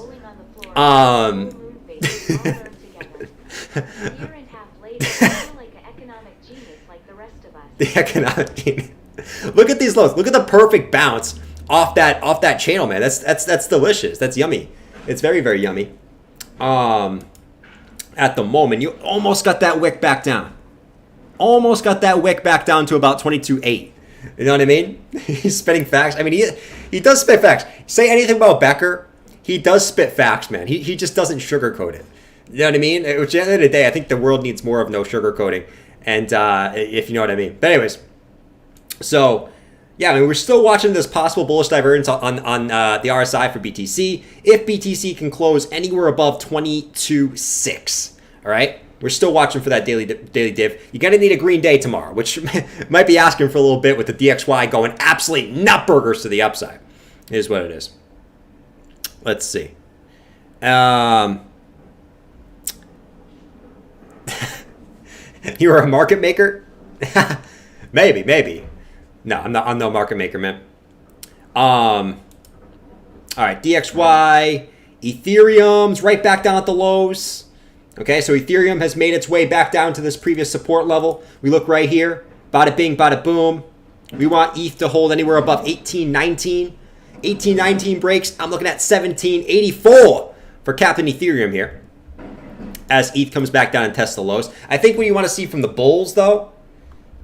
The economic genius. Look at these lows. Look at the perfect bounce off that channel, man. That's delicious. That's yummy. It's very, very yummy. At the moment, you almost got that wick back down. Almost got that wick back down to about 22.8. You know what I mean? He's spitting facts. I mean, he does spit facts. Say anything about Becker, he does spit facts, man. He just doesn't sugarcoat it. You know what I mean? Which at the end of the day, I think the world needs more of no sugarcoating. And if you know what I mean. But anyways, so yeah, I mean, we're still watching this possible bullish divergence on the RSI for BTC. If BTC can close anywhere above 22.6, all right? We're still watching for that daily div. You're going to need a green day tomorrow, which might be asking for a little bit with the DXY going absolutely nutburgers to the upside. Is what it is. Let's see. You're a market maker? Maybe. No, I'm not. I'm no market maker, man. All right, DXY, Ethereum's right back down at the lows. Okay, so Ethereum has made its way back down to this previous support level. We look right here. Bada bing, bada boom. We want ETH to hold anywhere above 1819. 1819 breaks. I'm looking at 1784 for Captain Ethereum here, as ETH comes back down and tests the lows. I think what you want to see from the bulls, though,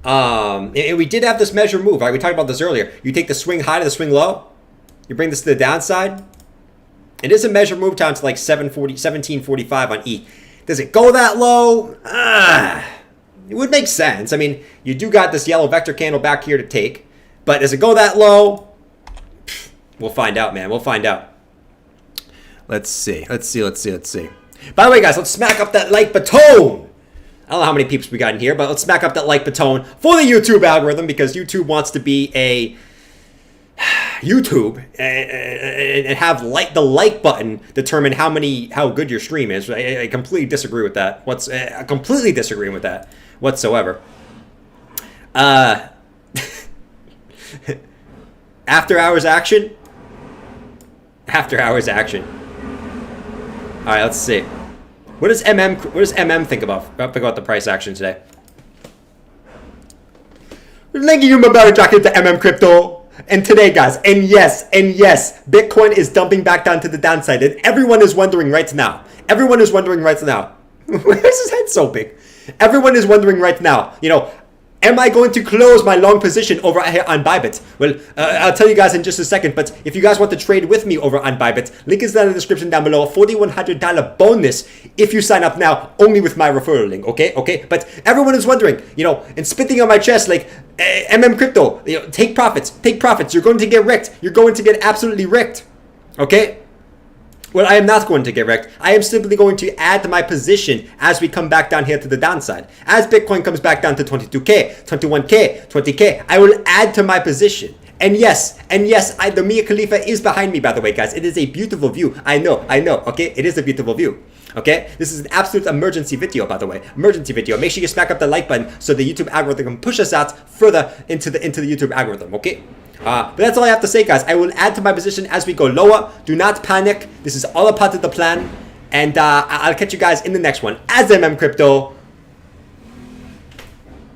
and we did have this measure move, right? We talked about this earlier. You take the swing high to the swing low. You bring this to the downside. It is a measure move down to like 1745 on ETH. Does it go that low? It would make sense. I mean, you do got this yellow vector candle back here to take. But does it go that low? We'll find out, man. We'll find out. Let's see. By the way, guys, let's smack up that like baton. I don't know how many peeps we got in here, but let's smack up that like baton for the YouTube algorithm, because YouTube wants to be a YouTube and have the like button determine how good your stream is. I completely disagree with that. Completely disagreeing with that whatsoever. After hours action. All right, let's see. What does MM think about the price action today? Thank you, Mabari Jacket, to MM Crypto. And today, guys, and yes, Bitcoin is dumping back down to the downside. And everyone is wondering right now. Why is his head so big? Everyone is wondering right now, am I going to close my long position over here on Bybit? Well, I'll tell you guys in just a second, but if you guys want to trade with me over on Bybit, link is down in the description down below. $4,100 bonus if you sign up now, only with my referral link, okay? But everyone is wondering, and spitting on my chest like, MM Crypto, take profits. You're going to get wrecked. You're going to get absolutely wrecked, okay? Well, I am not going to get wrecked. I am simply going to add to my position as we come back down here to the downside. As Bitcoin comes back down to 22K, 21K, 20K, I will add to my position. And yes, the Mia Khalifa is behind me, by the way, guys. It is a beautiful view. I know, okay? It is a beautiful view, okay? This is an absolute emergency video, by the way. Emergency video. Make sure you smack up the like button so the YouTube algorithm can push us out further into the YouTube algorithm, okay? But that's all I have to say, guys. I will add to my position as we go lower. Do not panic. This is all a part of the plan. And I'll catch you guys in the next one. As MM Crypto.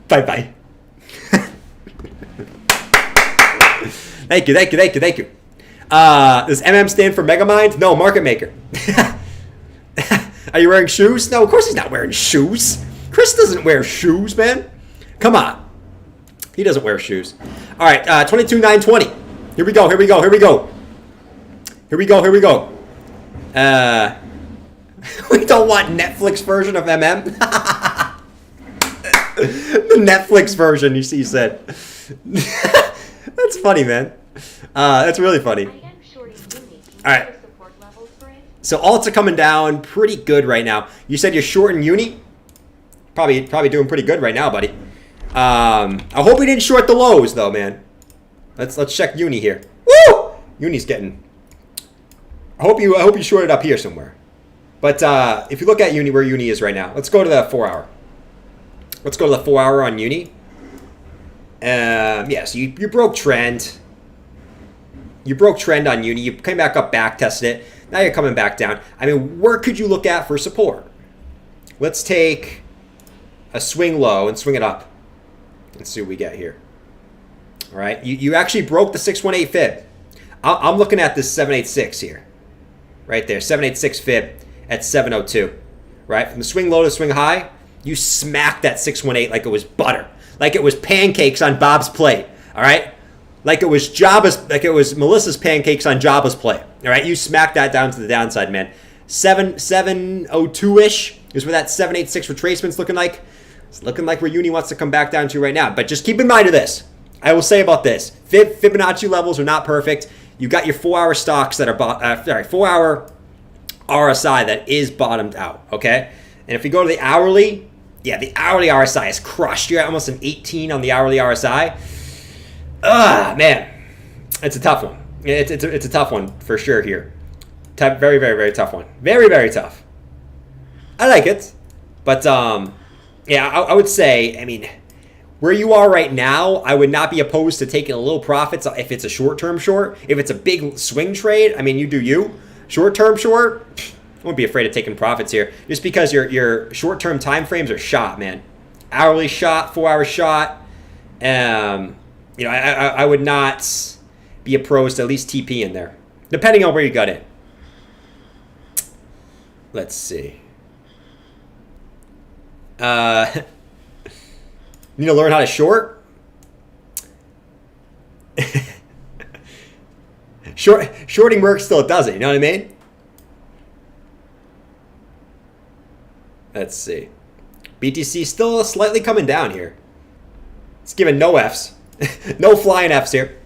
Bye-bye. Thank you. Does MM stand for Megamind? No, Market Maker. Are you wearing shoes? No, of course he's not wearing shoes. Chris doesn't wear shoes, man. Come on. He doesn't wear shoes. All right, 22,920. Here we go. We don't want Netflix version of MM. The Netflix version, you said. That's funny, man. That's really funny. All right. So alts are coming down pretty good right now. You said you're short in Uni? Probably doing pretty good right now, buddy. I hope we didn't short the lows though, man. Let's check Uni here. Woo! Uni's getting. I hope you shorted up here somewhere. But if you look at Uni, where Uni is right now, let's go to the 4 hour. Let's go to the 4 hour on Uni. Yeah, so you broke trend. You broke trend on Uni. You came back up, back tested it. Now you're coming back down. I mean, where could you look at for support? Let's take a swing low and swing it up. Let's see what we get here. All right, you actually broke the 618 fib. I'm looking at this 786 here. Right there, 786 fib at 702. Right, from the swing low to swing high, you smacked that 618 like it was butter. Like it was pancakes on Bob's plate. All right, like it was Melissa's pancakes on Jabba's plate. All right, you smacked that down to the downside, man. 702-ish is where that 786 retracement's looking like. It's looking like where Uni wants to come back down to right now. But just keep in mind of this. I will say about this. Fibonacci levels are not perfect. You got your 4 hour stocks that are 4 hour RSI that is bottomed out. Okay, and if we go to the hourly, yeah, the hourly RSI is crushed. You're at almost an 18 on the hourly RSI. Man, it's a tough one. It's a tough one for sure here. Very, very, very tough one. Very, very tough. I like it, but yeah, I would say, I mean, where you are right now, I would not be opposed to taking a little profits if it's a short-term short. If it's a big swing trade, I mean, you do you. Short-term short, I won't be afraid of taking profits here, just because your short-term time frames are shot, man. Hourly shot, 4 hour shot. You know, I would not be opposed to at least TP in there, depending on where you got it. Let's see. Need to learn how to short? Shorting works still it doesn't, you know what I mean? Let's see. BTC still slightly coming down here. It's giving no Fs. No flying Fs here.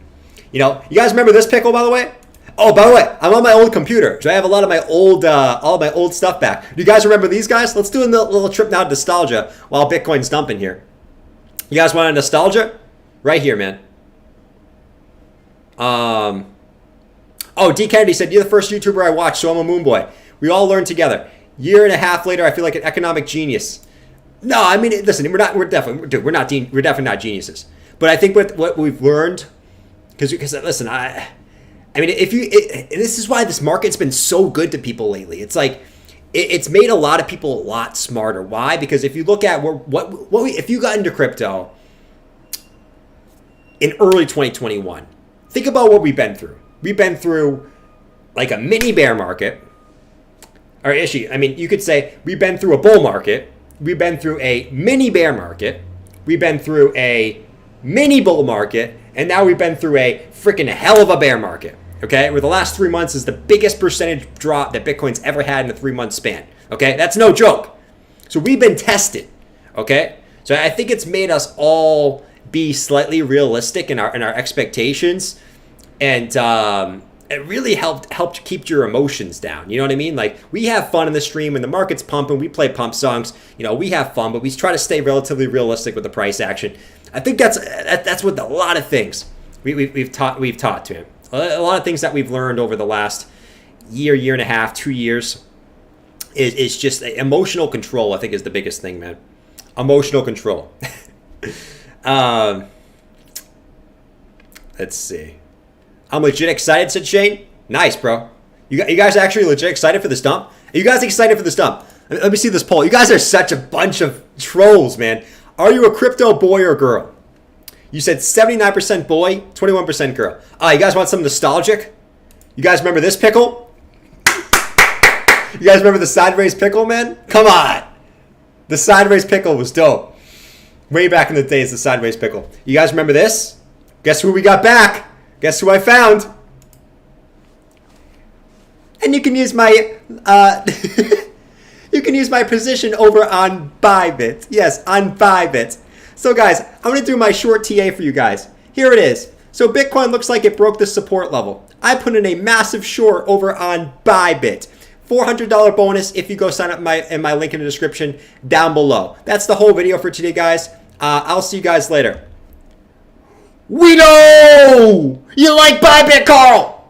You know, you guys remember this pickle, by the way? Oh, by the way, I'm on my old computer, so I have a lot of my old, all my old stuff back. Do you guys remember these guys? Let's do a little trip now to nostalgia while Bitcoin's dumping here. You guys want a nostalgia? Right here, man. Oh, D. Kennedy said, you're the first YouTuber I watched, so I'm a moon boy. We all learn together. Year and a half later, I feel like an economic genius. No, I mean, listen, we're definitely not geniuses. But I think what we've learned, because listen, I mean, this is why this market's been so good to people lately. It's like, it's made a lot of people a lot smarter. Why? Because if you look at if you got into crypto in early 2021, think about what we've been through. We've been through like a mini bear market. Or actually, I mean, you could say we've been through a bull market. We've been through a mini bear market. We've been through a mini bull market. And now we've been through a freaking hell of a bear market. Okay, where the last 3 months is the biggest percentage drop that Bitcoin's ever had in a 3 month span. Okay, that's no joke. So we've been tested. Okay, so I think it's made us all be slightly realistic in our expectations, and it really helped keep your emotions down. You know what I mean? Like, we have fun in the stream when the market's pumping. We play pump songs. You know, we have fun, but we try to stay relatively realistic with the price action. I think that's what a lot of things we've taught to him. A lot of things that we've learned over the last year and a half, 2 years is just emotional control. I think is the biggest thing, man. Emotional control. Let's see. I'm legit excited, said Shane. Nice, bro. You guys are actually legit excited for this dump? Are you guys excited for this dump? Let me see this poll. You guys are such a bunch of trolls, man. Are you a crypto boy or girl? You said 79% boy, 21% girl. You guys want some nostalgic? You guys remember this pickle? You guys remember the sideways pickle, man? Come on. The sideways pickle was dope. Way back in the days, the sideways pickle. You guys remember this? Guess who we got back? Guess who I found? And you can use my you can use my position over on Bybit. Yes, on Bybit. So guys, I'm going to do my short TA for you guys. Here it is. So Bitcoin looks like it broke the support level. I put in a massive short over on Bybit. $400 bonus if you go sign up in my link in the description down below. That's the whole video for today, guys. I'll see you guys later. We know you like Bybit, Carl.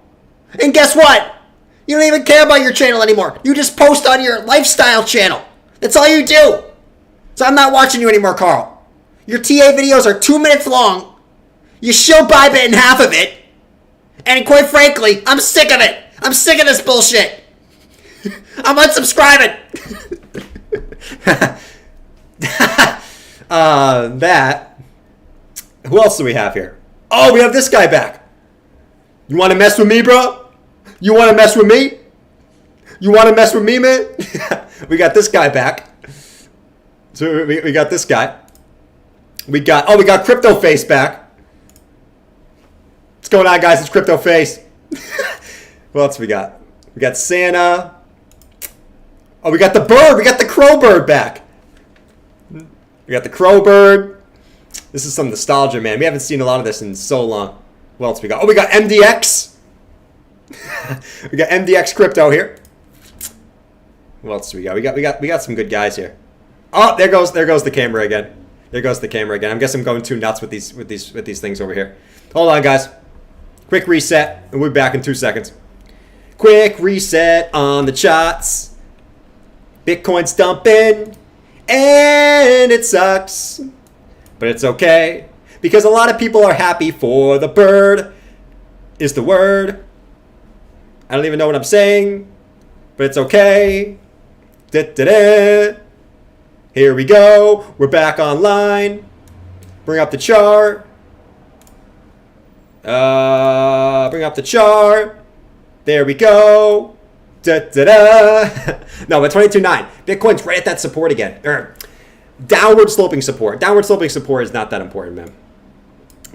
And guess what? You don't even care about your channel anymore. You just post on your lifestyle channel. That's all you do. So I'm not watching you anymore, Carl. Your TA videos are 2 minutes long. You show Bybit in half of it. And quite frankly, I'm sick of it. I'm sick of this bullshit. I'm unsubscribing. That. Who else do we have here? Oh, we have this guy back. You want to mess with me, bro? You want to mess with me? You want to mess with me, man? We got this guy back. So we got this guy. We got Crypto Face back. What's going on, guys? It's Crypto Face. What else we got? We got Santa. Oh, we got the bird. We got the crow bird back. We got the crow bird. This is some nostalgia, man. We haven't seen a lot of this in so long. What else we got? Oh, we got MDX. We got MDX Crypto here. What else do we got? We got some good guys here. Oh, there goes the camera again. There goes the camera again. I guess I'm going too nuts with these things over here. Hold on, guys. Quick reset, and we'll be back in 2 seconds. Quick reset on the charts. Bitcoin's dumping, and it sucks. But it's okay, because a lot of people are happy for the bird is the word. I don't even know what I'm saying, but it's okay. Da-da-da. Here we go. We're back online. Bring up the chart. Bring up the chart. There we go. Da-da-da. No, but 22.9. Bitcoin's right at that support again. Downward sloping support. Downward sloping support is not that important, man.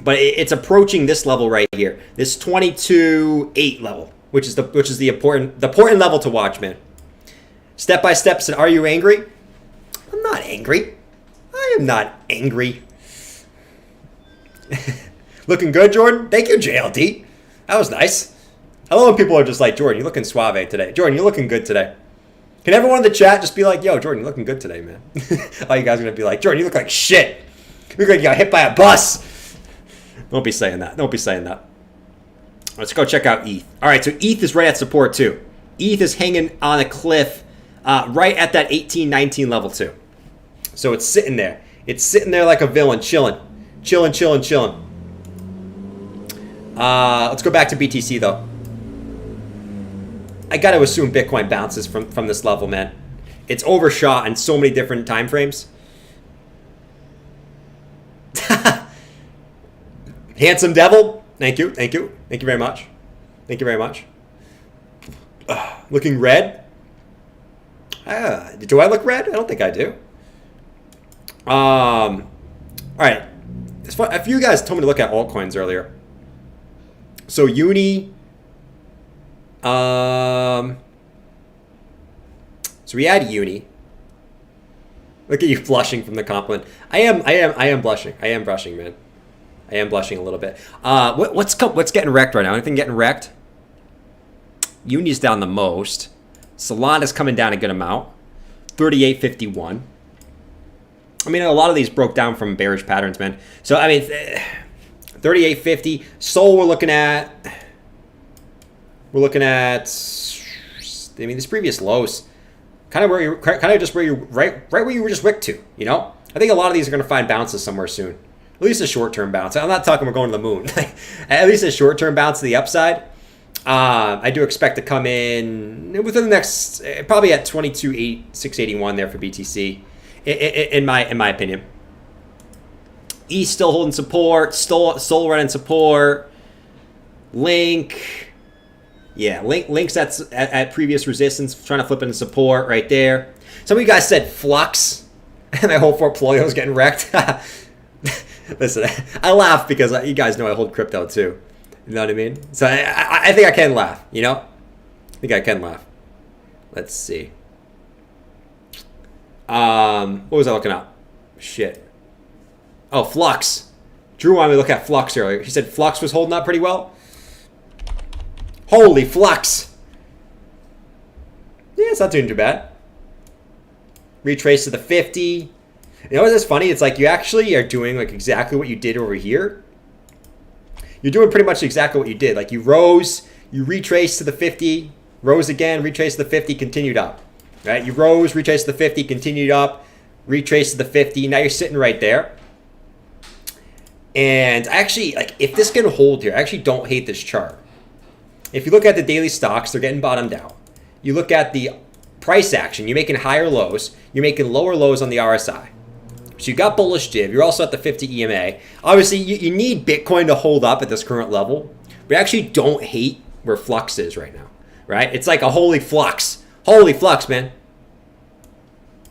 But it's approaching this level right here. This 22.8 level, which is the important level to watch, man. Step by step said, are you angry? I'm not angry. I am not angry. Looking good, Jordan? Thank you, JLD. That was nice. I love when people are just like, Jordan, you're looking suave today. Jordan, you're looking good today. Can everyone in the chat just be like, yo, Jordan, you're looking good today, man? All you guys are going to be like, Jordan, you look like shit. You look like you got hit by a bus. Don't be saying that. Don't be saying that. Let's go check out ETH. All right, so ETH is right at support, too. ETH is hanging on a cliff right at that 18-19 level, too. So it's sitting there. It's sitting there like a villain, chilling. Chilling, chilling, chilling. Let's go back to BTC, though. I got to assume Bitcoin bounces from this level, man. It's overshot in so many different time frames. Handsome Devil. Thank you. Thank you. Thank you very much. Thank you very much. Looking red. Do I look red? I don't think I do. All right. It's fun. A few guys told me to look at altcoins earlier. So Uni. So we had Uni. Look at you blushing from the compliment. I am blushing. I am blushing, man. I am blushing a little bit. What's getting wrecked right now? Anything getting wrecked? Uni's down the most. Solana's coming down a good amount. 38.51. I mean, a lot of these broke down from bearish patterns, man. So, I mean, 38.50. Sol, we're looking at, I mean, these previous lows, kind of just where you right where you were just wicked to, you know? I think a lot of these are going to find bounces somewhere soon. At least a short-term bounce. I'm not talking we're going to the moon. At least a short-term bounce to the upside. I do expect to come in within the next, probably at 22,681 there for BTC, in my opinion. E still holding support. Sol running support. Link. Yeah, Link's at previous resistance, trying to flip into support right there. Some of you guys said Flux, and my whole portfolio is getting wrecked. Listen, I laugh because you guys know I hold crypto too. You know what I mean? So I think I can laugh, you know? I think I can laugh. Let's see. What was I looking at? Shit. Oh, Flux. Drew wanted me to look at Flux earlier. He said Flux was holding up pretty well. Holy Flux. Yeah, it's not doing too bad. Retrace to the 50. You know what's funny? It's like you actually are doing like exactly what you did over here. You're doing pretty much exactly what you did. Like you rose, you retraced to the 50, rose again, retraced the 50, continued up. Right? You rose, retraced the 50, continued up, retraced the 50. Now you're sitting right there. And actually, like, if this can hold here, I actually don't hate this chart. If you look at the daily stocks, they're getting bottomed out. You look at the price action, you're making higher lows, you're making lower lows on the RSI. So you got bullish div, you're also at the 50 EMA. Obviously, you need Bitcoin to hold up at this current level, but I actually don't hate where flux is right now, right? It's like a holy flux. Holy flux, man.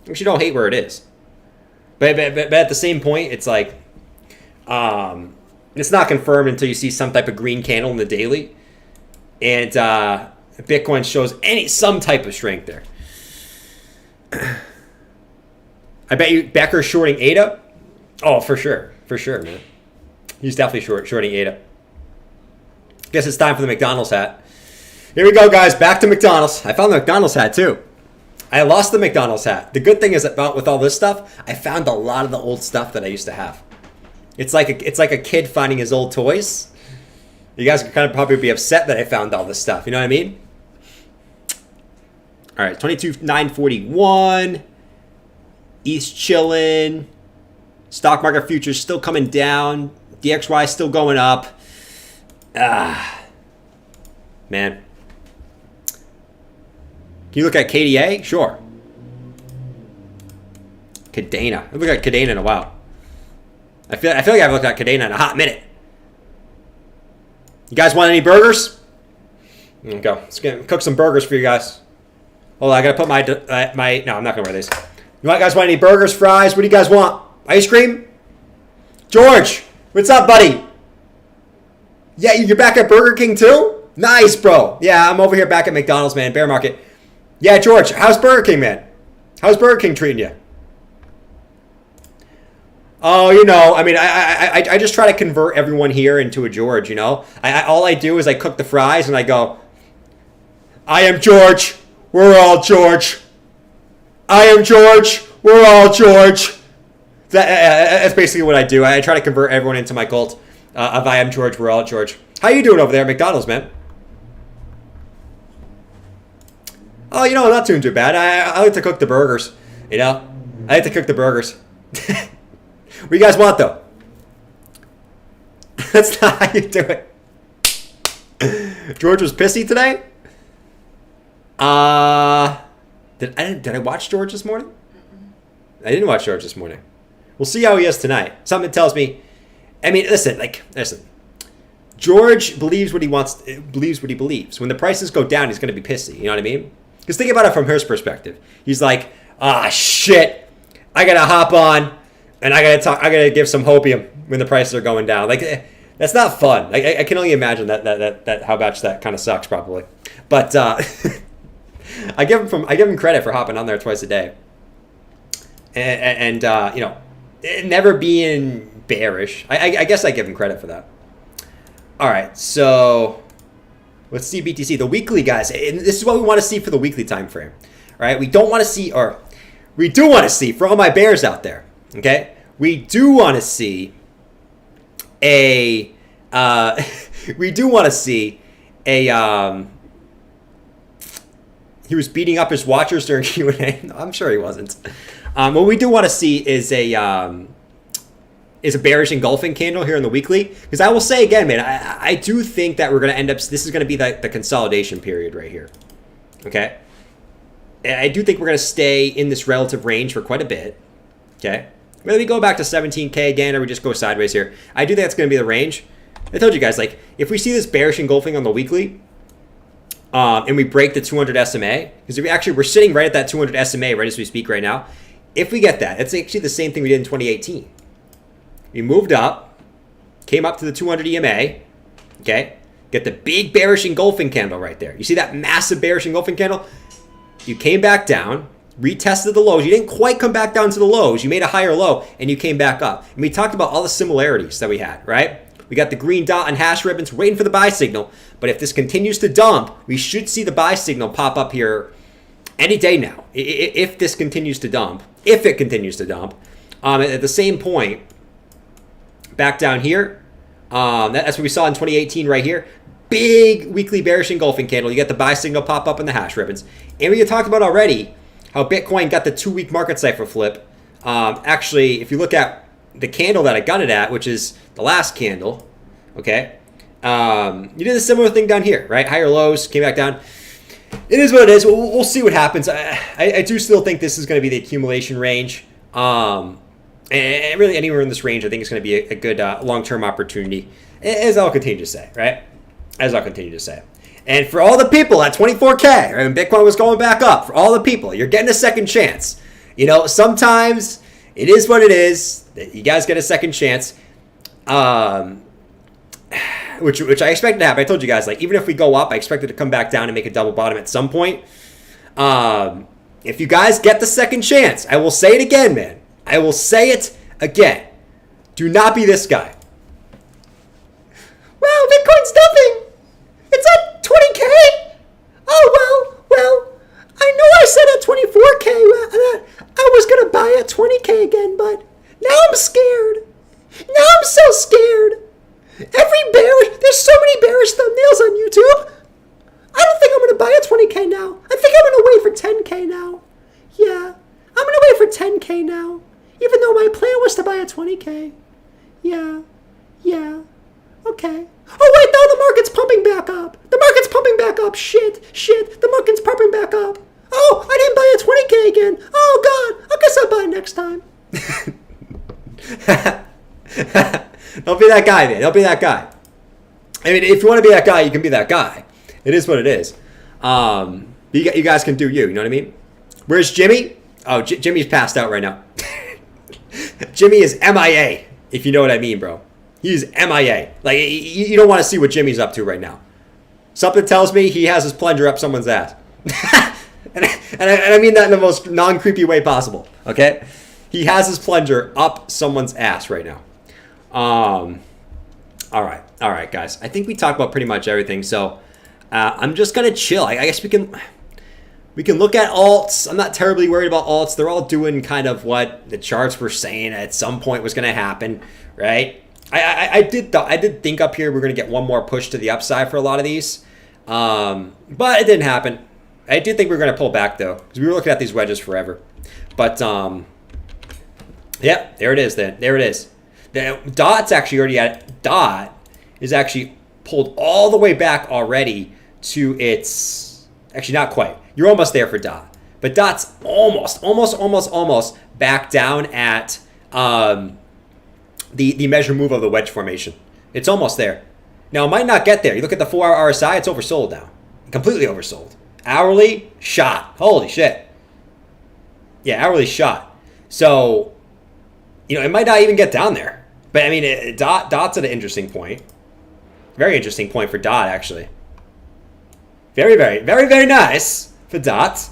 I actually don't hate where it is. But at the same point, it's like, it's not confirmed until you see some type of green candle in the daily. And Bitcoin shows some type of strength there. I bet you Becker's shorting ADA. Oh, for sure, man. He's definitely shorting ADA. Guess it's time for the McDonald's hat. Here we go, guys. Back to McDonald's. I found the McDonald's hat too. I lost the McDonald's hat. The good thing is about with all this stuff, I found a lot of the old stuff that I used to have. It's like a kid finding his old toys. You guys could kind of probably be upset that I found all this stuff. You know what I mean? All right, 22,941. East chilling. Stock market futures still coming down. DXY still going up. Man. Can you look at KDA? Sure. Cadena. I haven't looked at Cadena in a while. I feel like I've looked at Cadena in a hot minute. You guys want any burgers? There we go. Let's cook some burgers for you guys. Hold on, I gotta put my no, I'm not gonna wear these. You guys want any burgers, fries? What do you guys want? Ice cream? George, what's up, buddy? Yeah, you're back at Burger King too? Nice, bro. Yeah, I'm over here back at McDonald's, man. Bear market. Yeah, George, how's Burger King, man? How's Burger King treating you? Oh, you know, I mean, I just try to convert everyone here into a George, you know? All I do is I cook the fries and I go, I am George. We're all George. I am George. We're all George. That's basically what I do. I try to convert everyone into my cult of I am George. We're all George. How you doing over there at McDonald's, man? Oh, you know, I'm not doing too bad. I like to cook the burgers, you know? I like to cook the burgers. What do you guys want, though? That's not how you do it. George was pissy today? Did I watch George this morning? I didn't watch George this morning. We'll see how he is tonight. Something tells me. I mean, listen. George believes what he wants. Believes what he believes. When the prices go down, he's going to be pissy. You know what I mean? Because think about it from his perspective. He's like, shit. I gotta hop on, and I gotta give some hopium when the prices are going down. Like, that's not fun. I can only imagine that how much that kind of sucks, probably. But I give him credit for hopping on there twice a day, and you know, never being bearish. I guess I give him credit for that. All right, so let's see BTC, the weekly, guys. And this is what we want to see for the weekly time frame. All right, we don't want to see, or we do want to see for all my bears out there. Okay, we do want to see a we do want to see a he was beating up his watchers during Q&A. No, I'm sure he wasn't. What we do want to see is a bearish engulfing candle here in the weekly. Because I will say again, man, I do think that we're going to end up, this is going to be the consolidation period right here. Okay? I do think we're going to stay in this relative range for quite a bit. Okay? Whether we go back to 17K again or we just go sideways here, I do think that's going to be the range. I told you guys, like, if we see this bearish engulfing on the weekly, and we break the 200 SMA, because we're sitting right at that 200 SMA right as we speak right now. If we get that, it's actually the same thing we did in 2018. We moved up, came up to the 200 EMA, okay? Get the big bearish engulfing candle right there. You see that massive bearish engulfing candle? You came back down, retested the lows. You didn't quite come back down to the lows. You made a higher low, and you came back up. And we talked about all the similarities that we had, right? We got the green dot and hash ribbons waiting for the buy signal. But if this continues to dump, we should see the buy signal pop up here any day now. If this continues to dump, if it continues to dump, at the same point, back down here, that's what we saw in 2018 right here. big weekly bearish engulfing candle. You get the buy signal pop up in the hash ribbons. And we talked about already how Bitcoin got the 2-week market cipher flip. Actually, if you look at the candle that I got it at, which is the last candle, okay, you did a similar thing down here, right? Higher lows, came back down. It is what it is. We'll see what happens. I do still think this is going to be the accumulation range. And really anywhere in this range, I think it's going to be a good long-term opportunity, as I'll continue to say, right? As I'll continue to say. And for all the people at 24K, right, when Bitcoin was going back up, for all the people, you're getting a second chance. You know, sometimes it is what it is. You guys get a second chance. Which I expect to happen. I told you guys, like, even if we go up, I expect it to come back down and make a double bottom at some point. If you guys get the second chance, I will say it again, man. I will say it again. Do not be this guy. Well, Bitcoin's nothing. It's at 20K. Oh, well, I know I said at 24K that I was going to buy at 20K again, but now I'm scared. Now I'm so scared. There's so many bearish thumbnails on YouTube. I don't think I'm going to buy at 20K now. I think I'm going to wait for 10K now. Yeah, I'm going to wait for 10K now, even though my plan was to buy at 20K. Yeah, okay. Oh, wait, no, the market's pumping back up. The market's pumping back up. Shit, the market's pumping back up. Oh, I didn't buy at 20K again. Oh, God, I guess I'll buy next time. Don't be that guy, man. Don't be that guy. I mean, if you want to be that guy, you can be that guy. It is what it is. You guys can do you know what I mean? Where's Jimmy? Oh, Jimmy's passed out right now. Jimmy is MIA, if you know what I mean, bro. He's MIA. Like, you don't want to see what Jimmy's up to right now. Something tells me he has his plunger up someone's ass. and I mean that in the most non-creepy way possible, okay? He has his plunger up someone's ass right now. All right, guys. I think we talked about pretty much everything, so I'm just going to chill. I guess we can look at alts. I'm not terribly worried about alts. They're all doing kind of what the charts were saying at some point was going to happen, right? I did think up here we're going to get one more push to the upside for a lot of these, but it didn't happen. I did think we were going to pull back, though, because we were looking at these wedges forever. But, yeah, there it is then. There it is. The Dot's actually already at Dot is actually pulled all the way back already to its, actually not quite. You're almost there for Dot. But Dot's almost back down at the measure move of the wedge formation. It's almost there. Now, it might not get there. You look at the 4-hour RSI, it's oversold now. Completely oversold. Hourly, shot. Holy shit. Yeah, hourly shot. So, it might not even get down there. But, I mean, Dot's at an interesting point. Very interesting point for Dot, actually. Very, very, very, very nice for Dot.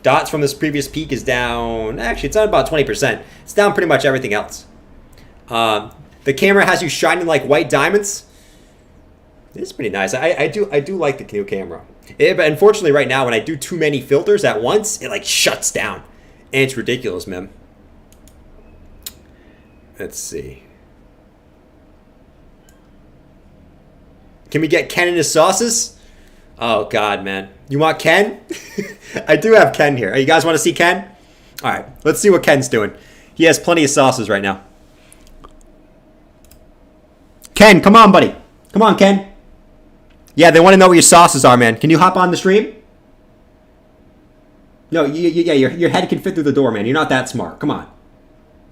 Dot's from this previous peak is down. Actually, it's down about 20%. It's down pretty much everything else. The camera has you shining like white diamonds. It's pretty nice. I do like the new camera. But unfortunately, right now, when I do too many filters at once, it like shuts down. And it's ridiculous, man. Let's see. Can we get Ken and his sauces? Oh, God, man. You want Ken? I do have Ken here. You guys want to see Ken? All right. Let's see what Ken's doing. He has plenty of sauces right now. Ken, come on, buddy. Come on, Ken. Yeah, they want to know what your sauces are, man. Can you hop on the stream? No, yeah, your head can fit through the door, man. You're not that smart. Come on.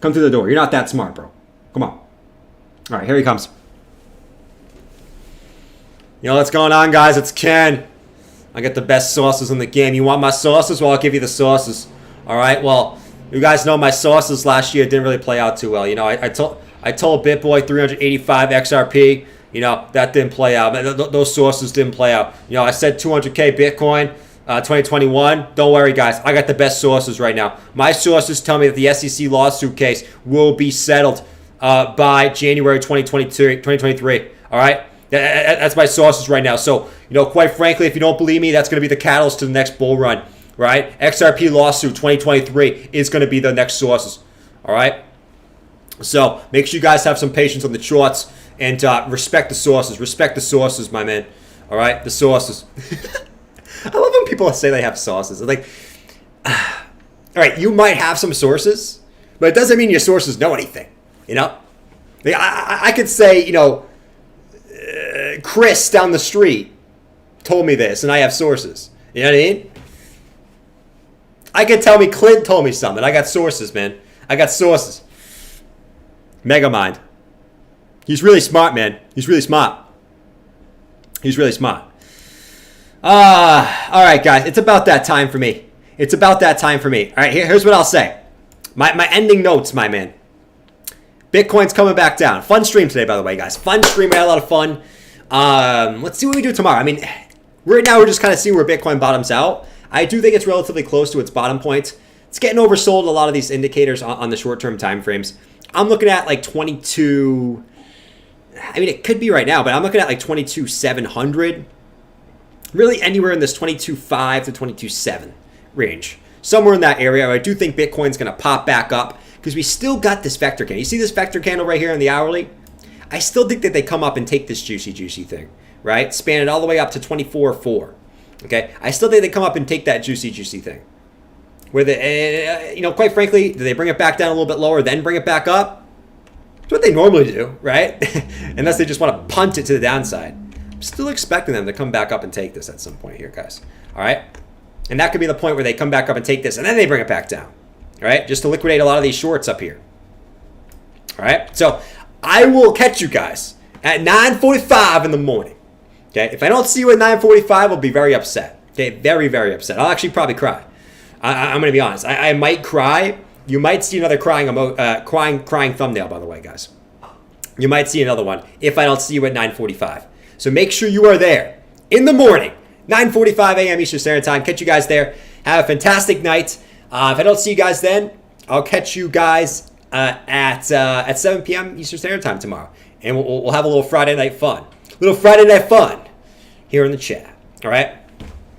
Come through the door. You're not that smart, bro. Come on. All right, here he comes. You know what's going on, guys? It's Ken. I got the best sauces in the game. You want my sauces? Well, I'll give you the sauces. All right. Well, you guys know my sauces last year didn't really play out too well. I told BitBoy 385 XRP. That didn't play out. Those sauces didn't play out. I said 200K Bitcoin. 2021, don't worry, guys. I got the best sources right now. My sources tell me that the SEC lawsuit case will be settled by January 2023. All right? That's my sources right now. So, quite frankly, if you don't believe me, that's going to be the catalyst to the next bull run. Right? XRP lawsuit 2023 is going to be the next sources. All right? So, make sure you guys have some patience on the shorts. And respect the sources. Respect the sources, my man. All right? The sources. I love when people say they have sources. It's like, all right, you might have some sources, but it doesn't mean your sources know anything. You know? Like, I could say, Chris down the street told me this, and I have sources. You know what I mean? I could tell me Clint told me something. I got sources, man. I got sources. Megamind. He's really smart, man. He's really smart. He's really smart. All right, guys. It's about that time for me. It's about that time for me. All right, here's what I'll say. My ending notes, my man. Bitcoin's coming back down. Fun stream today, by the way, guys. Fun stream. We had a lot of fun. Let's see what we do tomorrow. I mean, right now we're just kind of seeing where Bitcoin bottoms out. I do think it's relatively close to its bottom point. It's getting oversold, a lot of these indicators on the short-term time frames. I'm looking at like 22. I mean, it could be right now, but I'm looking at like 22,700. Really anywhere in this 22.5 to 22.7 range. Somewhere in that area. I do think Bitcoin's going to pop back up because we still got this vector candle. You see this vector candle right here in the hourly? I still think that they come up and take this juicy thing, right? Span it all the way up to 24.4. Okay? I still think they come up and take that juicy thing. Where they, quite frankly, do they bring it back down a little bit lower, then bring it back up? It's what they normally do, right? Unless they just want to punt it to the downside. I'm still expecting them to come back up and take this at some point here, guys. All right? And that could be the point where they come back up and take this, and then they bring it back down. All right? Just to liquidate a lot of these shorts up here. All right? So I will catch you guys at 9:45 in the morning. Okay? If I don't see you at 9:45, I'll be very upset. Okay? Very, very upset. I'll actually probably cry. I'm going to be honest. I might cry. You might see another crying thumbnail, by the way, guys. You might see another one if I don't see you at 9:45. So make sure you are there in the morning, 9:45 a.m. Eastern Standard Time. Catch you guys there. Have a fantastic night. If I don't see you guys then, I'll catch you guys at 7 p.m. Eastern Standard Time tomorrow. And we'll have a little Friday night fun. Little Friday night fun here in the chat. All right?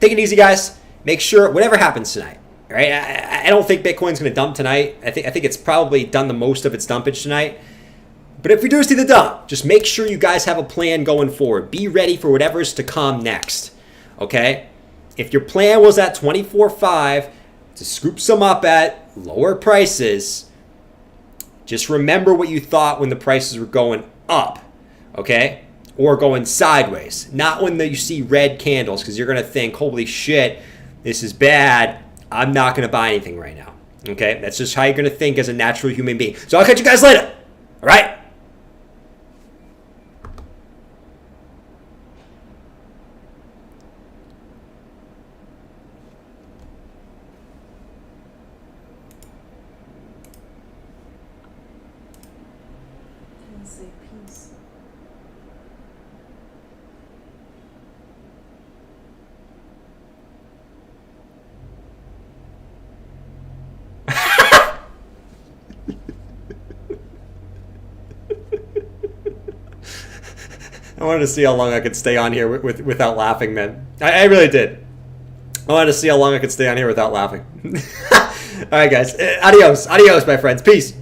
Take it easy, guys. Make sure, whatever happens tonight, all right? I don't think Bitcoin's going to dump tonight. I think it's probably done the most of its dumpage tonight. But if we do see the dump, just make sure you guys have a plan going forward. Be ready for whatever's to come next, okay? If your plan was at 24.5 to scoop some up at lower prices, just remember what you thought when the prices were going up, okay? Or going sideways. Not when you see red candles, because you're going to think, holy shit, this is bad. I'm not going to buy anything right now. Okay? That's just how you're going to think as a natural human being. So I'll catch you guys later. All right? Can say peace. I wanted to see how long I could stay on here without laughing, man. I really did. I wanted to see how long I could stay on here without laughing. All right, guys. Adios. Adios, my friends. Peace.